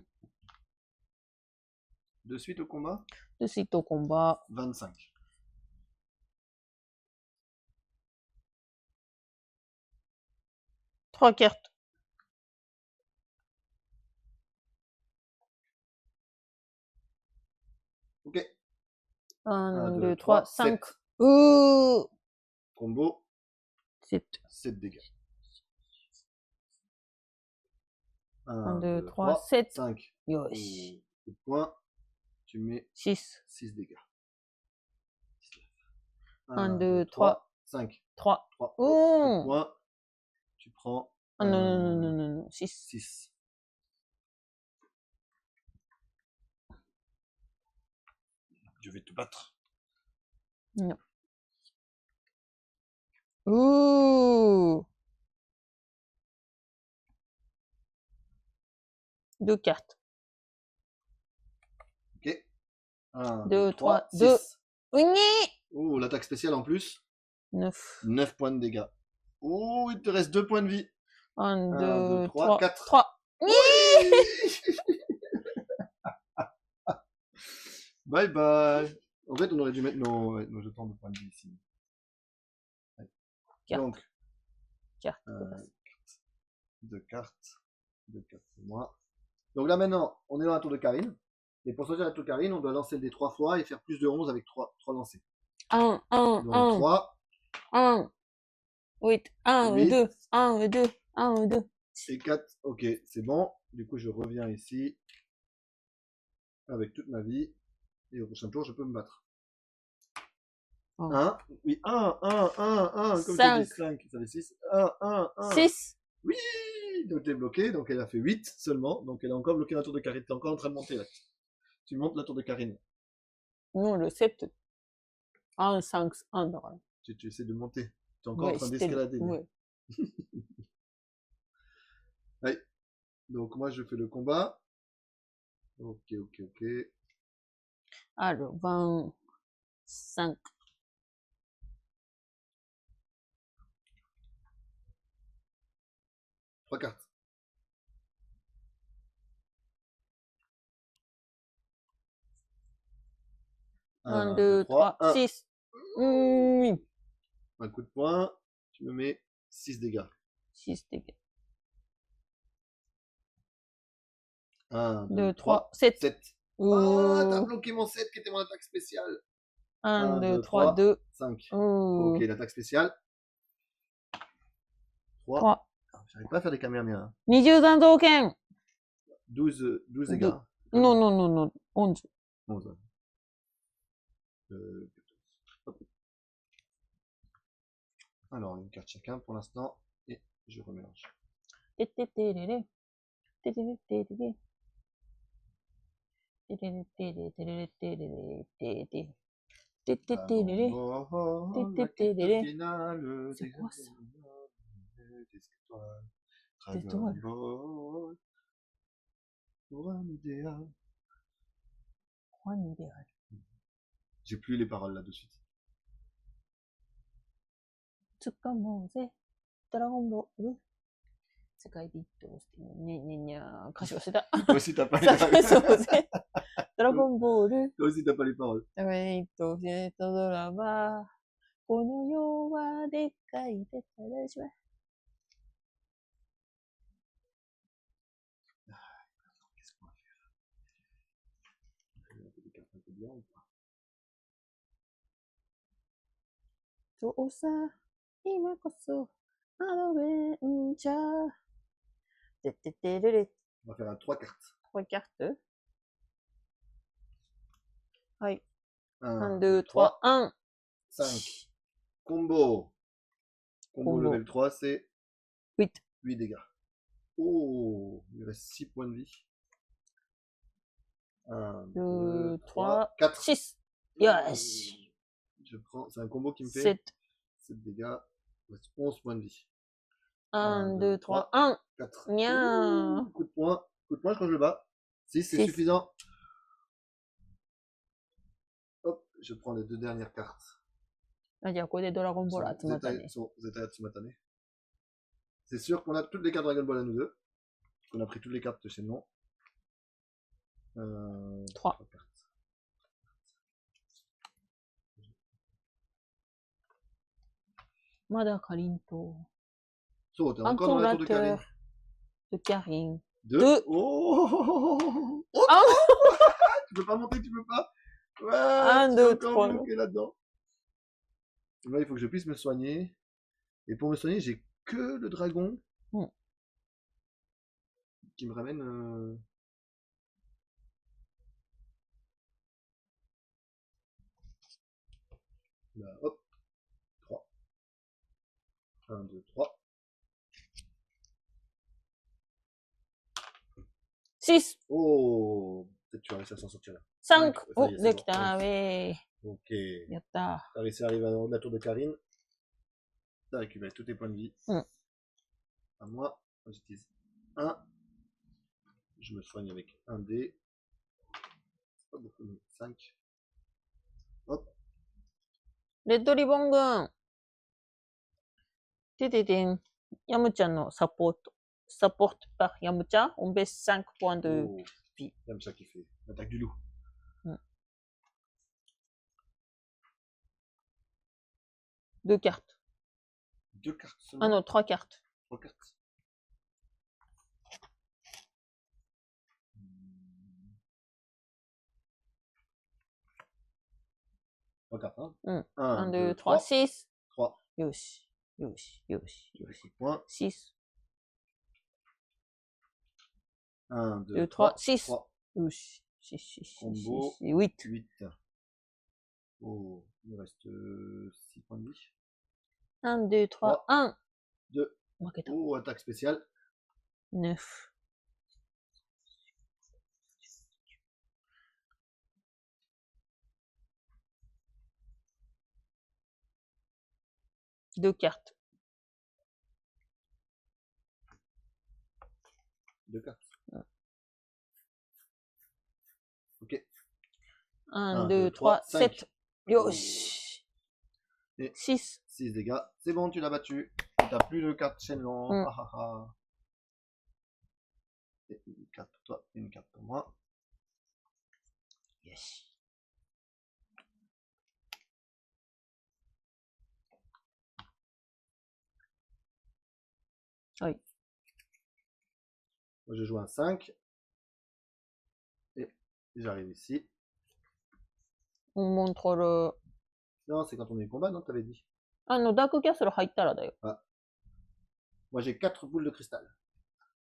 De suite au combat? De suite au combat. 25. Trois cartes. Ok. 1, 2, 3, 5. Ouh. Combo. 7. 7 dégâts. 1, 2, 3, 7. 5. Yosh. Coup de poing. Tu mets 6. 6 dégâts. 1, 2, 3, 5. 3. Coup de Oh. poing. Tu prends. Ah non, non. 6. 6. Je vais te battre. Non. Ouh. 2 cartes. Ok. 1, 2, 3, 6. 2. Oui. Oh, l'attaque spéciale en plus. 9. 9 points de dégâts. Oh, il te reste 2 points de vie. 1, 2, 2, 3, 3, 4. 3. Oui. Bye bye. En fait, on aurait dû mettre nos jetons de points de vie ici. Ouais. Donc, Carte. 2 cartes. 2 cartes pour moi. Donc là maintenant, on est dans la tour de Karine. Et pour sortir la tour de Karine, on doit lancer le dé 3 fois et faire plus de 11 avec 3 lancers. 1, 1, Donc 1. 3. 1. 8. 1, 8. 2. 1, 2. 1, 2. Et 4. Ok, c'est bon. Du coup, je reviens ici. Avec toute ma vie. Et au prochain tour, je peux me battre. 1. Oui, 1, 1, 1, 1. Comme tu dis, 5. Ça fait 6. 1, 1, 1. 6. Oui. Donc t'es bloqué. Donc elle a fait 8 seulement. Donc elle a encore bloqué la tour de Karine. T'es encore en train de monter là. Tu montes la tour de Karine. Non, le 7. 1, 5, 1. Tu essaies de monter. Tu es encore en train d'escalader. Ouais. Allez. Donc moi je fais le combat. Ok. Alors, 25. Trois cartes. 1, 2, 3, 6. Oui. Un coup de poing. Tu me mets 6 dégâts. 6 dégâts. 1, 2, 3, 7. 7. Ah, t'as bloqué mon 7 qui était mon attaque spéciale. 1, 2, 3, 2. 5. Oh. Ok, l'attaque spéciale. 3. J'arrive pas à faire des kamehameha. 23道剣 12 dégâts. Non. 11. 11. 14. Hop. Alors, une carte chacun pour l'instant. Et je remélange. La quête finale C'est quoi ça? des étoiles. Dragon Ball. Pour un idéal. J'ai plus les paroles là de suite. 掴もうぜ、ドラゴンボール。世界で一等してねねにゃー。歌詞忘れた。 Toi aussi t'as pas les さparoles. そうぜ。ドラゴンボール。 Toi aussi t'as pas les paroles. 世界で一等してたドラマ。この世はでっかいでからしは。Qu'est-ce qu'on va faire? Des cartes un peu bien ou pas? そうさ、今こそ、アドベンチャー。てててれれ。 On va faire un 3 cartes. 3 cartes. はい。 1, 1, 2, 3, 1. 5. Combo. Combo level 3, c'est 8. 8 dégâts. Oh, il reste 6 points de vie. 1, 2, 3, 4. 6. Yes. Je prends, c'est un combo qui me fait 7. 7 dégâts. Il reste 11 points de vie. 1, 2, 3, 1. 4. Nya. Coup de poing. Coup de poing, je crois que je le bats. 6, c'est suffisant. Hop, je prends les 2 dernières cartes. あ、じゃあこれでドラゴンボール集まったね。そう、Zeta Yatsumatane. C'est sûr qu'on a toutes les cartes Dragon Ball à nous deux. On a pris toutes les cartes de chez nous. 3 cartes. Mada Karin to. So, t'es encore dans la tour de Karin. De Karin. 2. Oh, Ah. Tu peux pas monter, tu peux pas. Ouais, 1, 2, 3. bloqué là-dedans. Là, il faut que je puisse me soigner. Et pour me soigner, j'ai que le dragon. Qui me ramène... Là, hop. 3. 1, 2, 3. 6. Oh, peut-être tu vas réussir à s'en sortir là. 5. Oh, Ça y est, c'est de bon.きた。Ouais. Ok. Yatta. T'as réussi à arriver en haut de la tour de Karine. T'as récupéré tous tes points de vie. À moi, j'utilise 1. Je me soigne avec 1 dé. C'est pas beaucoup, mais 5. Hop. レッドリボン軍。てててん。ヤムちゃんのサポート。Support par Yamcha, on baisse 5 points de vie. Yamcha qui fait l'attaque du loup. Deux cartes. 2 cartes seulement. Ah non, 3 cartes. 3 cartes. Trois cartes, hein. 1, 2, 3, 6. 3. Yoshi, Yoshi, Yoshi, Yoshi. 6. 1, 2, 3, 6. 3. Yoshi, 6, 6, Combo. 6, 8. 8. Oh, il me reste 6 points de vie. 1, 2, 3, 1. 2. Oh, attaque spéciale. 9. Deux cartes. 2 cartes. Ok. 1, 2, 3, 7. Yoshi. 6. 6 dégâts. C'est bon, tu l'as battu. T'as plus de cartes Shenlong. Et une carte pour toi, une carte pour moi. Yes. Oui. Moi, je joue un 5. Et j'arrive ici. On montre le... Non, c'est quand on est au combat, non, t'avais dit. Ah non, Dark Castle 入ったらだよ。Ah. Moi, j'ai 4 boules de cristal.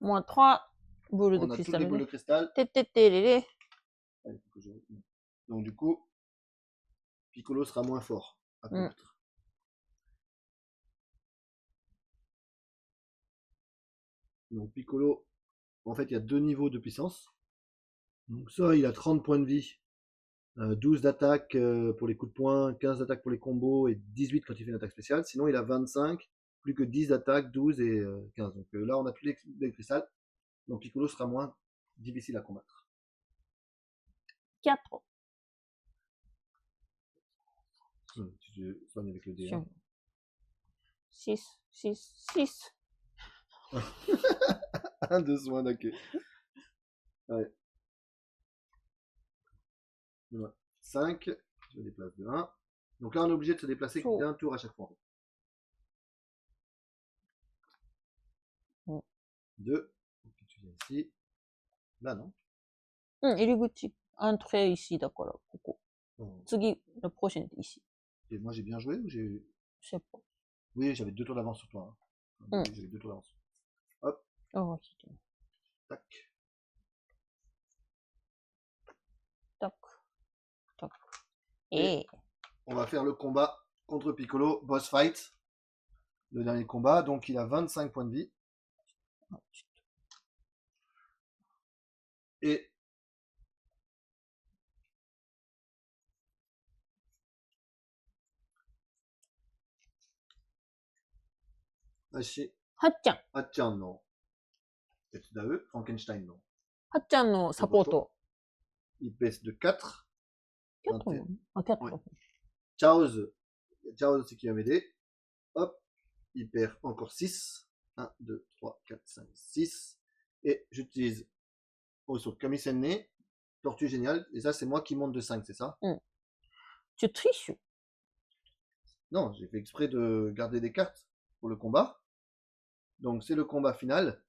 Moi, 3 boules de On a cristal. toutes les boules de cristal. Tététélélé. Donc, du coup, Piccolo sera moins fort à combattre. Donc Piccolo, en fait, il y a 2 niveaux de puissance. Donc ça, il a 30 points de vie, 12 d'attaque pour les coups de poing, 15 d'attaque pour les combos et 18 quand il fait une attaque spéciale. Sinon, il a 25, plus que 10 d'attaque, 12 et 15. Donc là, on a plus les cristal. Donc Piccolo sera moins difficile à combattre. 4. Tu soignes avec le dé. Hein. 6, 6, 6. 1 de soin, d'accord. Ouais. 5, je me déplace de 1. Donc là, on est obligé de se déplacer d'un tour à chaque fois. 2. Tu viens ici. Là, non? 入り口、entrée ici, だから、ここ。次、la prochaine ici. Et moi, j'ai bien joué ou j'ai. Je sais pas. Oui, j'avais 2 tours d'avance sur toi. Hein. J'avais 2 tours d'avance. Hop. Oh, tac. Tac. Tac. Et on va faire le combat contre Piccolo, boss fight. Le dernier combat, donc il a 25 points de vie. Et Hachan no Tetsudae, Frankenstein no Hachan no support. Il baisse de 4. 4 Ah, 4. Ouais. Chaoz, c'est qui va m'aider. Hop, il perd encore 6. 1, 2, 3, 4, 5, 6. Et j'utilise sur Kamisenne, Tortue Géniale. Et ça, c'est moi qui monte de 5, c'est ça? Tu triches? Non, j'ai fait exprès de garder des cartes pour le combat. Donc, c'est le combat final.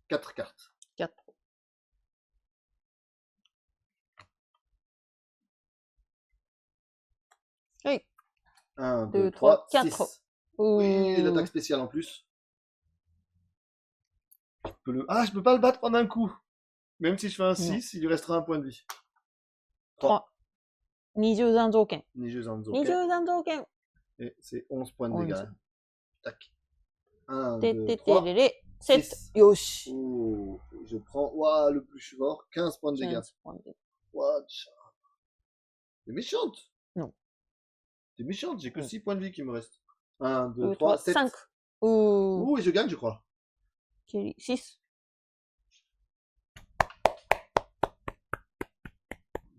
Quatre cartes. 4. Oui. 1, 2, 3, 4. 6. Oui, Oui, l'attaque spéciale en plus. Je peux pas le battre en un coup. Même si je fais un 6, il lui restera un point de vie. 3. 23 zoken. 23 zoken. Et c'est 11 points de dégâts. Tac. 1, 2, 3, 6. Yoshi. Oh, je prends le plus fort, 15 points de dégâts. T'es méchante. Non. T'es méchante, j'ai que 6 points de vie qui me restent. 1, 2, 3, 7. 5. Ouh, et je gagne, je crois. 6.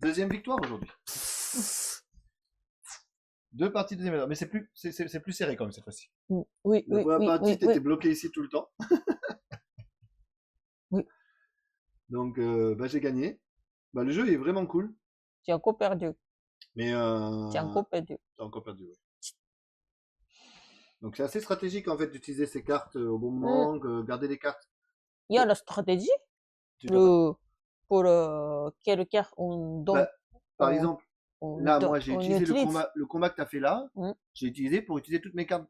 Deuxième victoire aujourd'hui. 2 parties de deuxième victoire. Mais c'est plus serré quand même cette fois-ci. Oui, la première partie, t'étais bloqué ici tout le temps. Oui. Donc, j'ai gagné. Le jeu est vraiment cool. Tu as encore perdu. Mais tu as encore perdu. T'as encore perdu, oui. Donc c'est assez stratégique en fait d'utiliser ces cartes au bon moment, garder les cartes. Il y a la stratégie pour quelle carte on donne. Par exemple, là, moi j'ai utilisé le combat que tu as fait là, j'ai utilisé pour utiliser toutes mes cartes.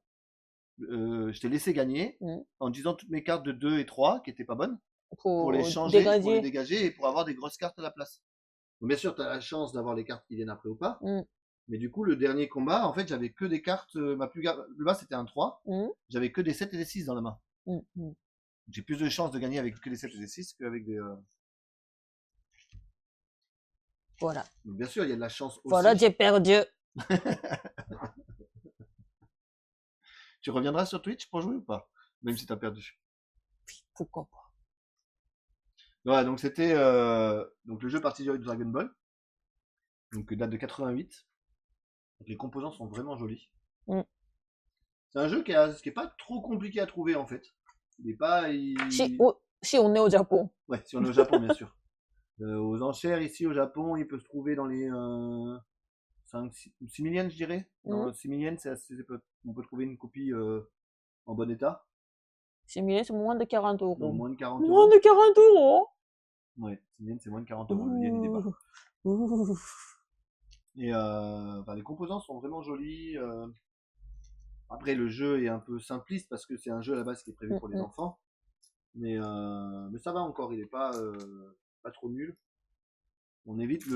Je t'ai laissé gagner en utilisant toutes mes cartes de 2 et 3 qui n'étaient pas bonnes pour les changer, pour les dégager et pour avoir des grosses cartes à la place. Donc, bien sûr, tu as la chance d'avoir les cartes qui viennent après ou pas. Mais du coup, le dernier combat, en fait, j'avais que des cartes. Ma plus bas, c'était un 3. J'avais que des 7 et des 6 dans la main. J'ai plus de chances de gagner avec que des 7 et des 6 qu'avec des. Voilà. Donc, bien sûr, il y a de la chance aussi. Voilà, j'ai perdu. Tu reviendras sur Twitch pour jouer ou pas? Même si tu as perdu. Pourquoi pas? Ouais, donc c'était donc le jeu Party Joy de Dragon Ball. Donc date de 88. Donc, les composants sont vraiment jolis. C'est un jeu qui est pas trop compliqué à trouver en fait. Il est pas. Si on est au Japon. Ouais, si on est au Japon, bien sûr. Aux enchères ici au Japon, il peut se trouver dans les 6 millions, je dirais. Dans 6 millions, on peut trouver une copie en bon état. 6 millions, c'est moins de 40 euros. Non, moins de 40 euros. Moins de 40 euros? Ouais, 6 millions, c'est moins de 40 euros. Le yen, il débat. Et les composants sont vraiment jolis. Après, le jeu est un peu simpliste parce que c'est un jeu à la base qui est prévu pour les enfants. Mais ça va encore, il est pas trop nul. On évite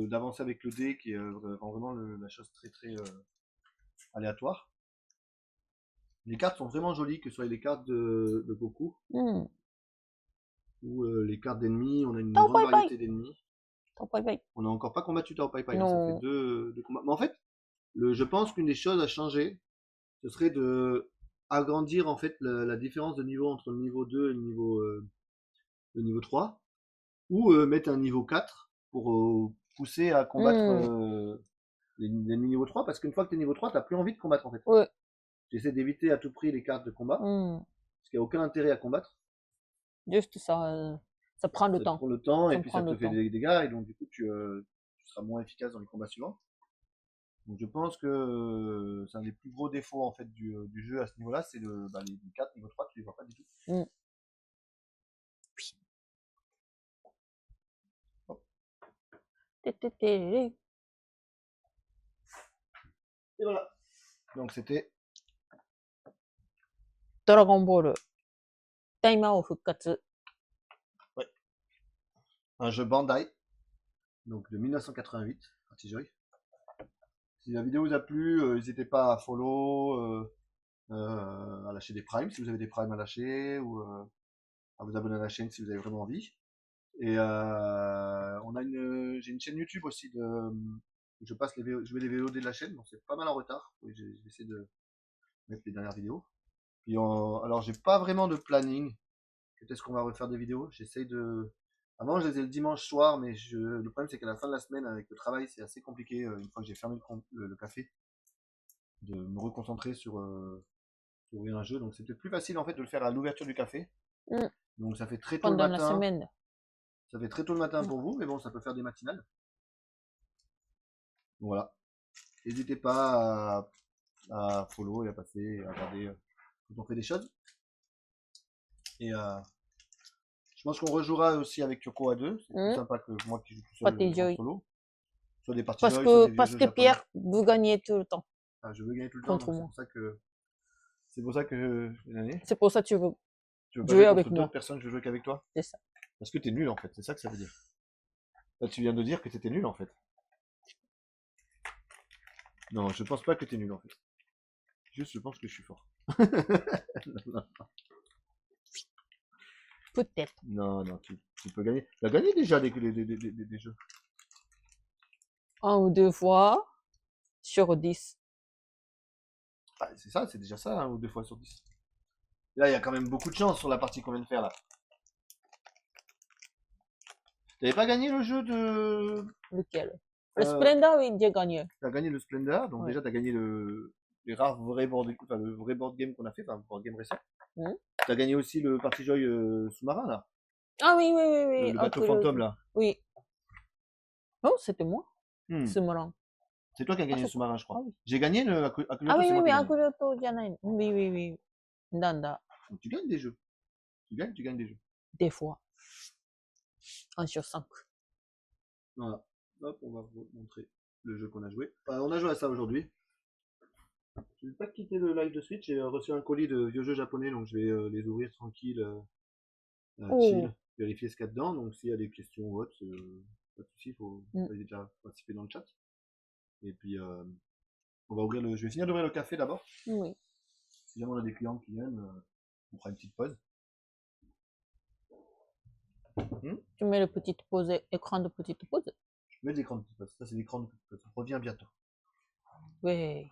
d'avancer avec le dé qui rend vraiment la chose très très aléatoire. Les cartes sont vraiment jolies, que ce soit les cartes de Goku うん。 ou les cartes d'ennemis. On a une Tao grande Pai Pai. variété d'ennemis. Tao Pai Pai. On n'a encore pas combattu Tao Pai Pai, hein, ça fait Non. deux combats. Mais en fait, je pense qu'une des choses à changer, ce serait de agrandir en fait la différence de niveau entre le niveau 2 et le niveau 3, ou mettre un niveau 4 pour pousser à combattre les niveau 3, parce qu'une fois que tu es niveau 3, tu n'as plus envie de combattre en fait. Ouais. Tu essaies d'éviter à tout prix les cartes de combat, parce qu'il n'y a aucun intérêt à combattre. Juste ça prend le Ça temps. prend le temps, Ça et puis prend ça te le fait temps. des dégâts, et donc du coup tu seras moins efficace dans les combats suivants. Donc je pense que c'est un des plus gros défauts en fait du jeu à ce niveau-là, c'est les 4 niveau 3, tu les vois pas du tout. Hop. Et voilà. Donc c'était Dragon Ball Daimao Fukkatsu. ouais, un jeu Bandai, donc de 1988, Party Joy. Si la vidéo vous a plu, n'hésitez pas à follow, à lâcher des primes si vous avez des primes à lâcher, ou à vous abonner à la chaîne si vous avez vraiment envie. Et j'ai une chaîne YouTube aussi où je mets les VOD de la chaîne, donc c'est pas mal en retard. Oui, je vais essayer de mettre les dernières vidéos. Puis alors j'ai pas vraiment de planning. Peut-être qu'on va refaire des vidéos. Avant je les ai le dimanche soir, mais le problème c'est qu'à la fin de la semaine avec le travail c'est assez compliqué une fois que j'ai fermé le café de me reconcentrer sur ouvrir un jeu. Donc c'est peut-être plus facile en fait de le faire à l'ouverture du café. Donc ça fait très tôt le Pendant la matin. semaine. Ça fait très tôt le matin pour vous, mais bon, ça peut faire des matinales. Donc voilà. N'hésitez pas à follow et à passer, à regarder quand on fait des choses. Et je pense qu'on rejouera aussi avec Kyoko à deux. C'est plus sympa que moi qui joue tout seul en solo. Soit des parties Parce joy, soit des que, vieux parce jeux que japonais. Pierre veut gagner tout le temps. Ah, je veux gagner tout le temps, Contre donc moi. c'est pour ça que C'est pour ça que tu veux veux jouer pas avec contre moi. d'autres personnes, je veux jouer qu'avec toi. C'est ça. Parce que t'es nul en fait, c'est ça que ça veut dire. Là, tu viens de dire que t'étais nul en fait. Non, je pense pas que t'es nul en fait. Juste, je pense que je suis fort. Non. Peut-être. Non, tu peux gagner. Tu as gagné déjà des jeux. 1 ou 2 fois sur 10. Ah, c'est ça, c'est déjà ça, 1 ou 2 fois sur 10. Là, il y a quand même beaucoup de chance sur la partie qu'on vient de faire là. T'avais pas gagné le jeu de. Lequel? Le Splendor, oui, j'ai gagné. T'as gagné le Splendor, donc déjà t'as gagné les rares vrais le vrai board game qu'on a fait, enfin board game récent. T'as gagné aussi le Party Joy sous-marin là. Ah oui, oui, oui, oui. Le bateau fantôme là. Oui. Oh, c'était moi. Sous-marin. C'est toi qui as gagné le sous-marin, je crois. J'ai gagné le Akuyoto. Ah oui, oui, oui, Akuyoto, oui, oui, oui. Nanda. Donc tu gagnes des jeux. Tu gagnes des jeux. Des fois. 1 sur 5. Voilà. Hop, on va vous montrer le jeu qu'on a joué. Enfin, on a joué à ça aujourd'hui. Je vais pas quitter le live de Switch. J'ai reçu un colis de vieux jeux japonais, donc je vais les ouvrir tranquille, chill, vérifier ce qu'il y a dedans. Donc s'il y a des questions ou autres, pas de soucis, il faut déjà participer dans le chat. Et puis on va ouvrir je vais finir d'ouvrir le café d'abord. Oui. Si jamais on a des clients qui viennent, on fera une petite pause. Tu mets le petit pause, écran de petite pause. Je mets l'écran de petite pause. Ça c'est l'écran de petite pause. On revient bientôt. Oui.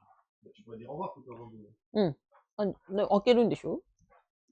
Tu pourrais dire au revoir tout avant de. 開けるんでしょ?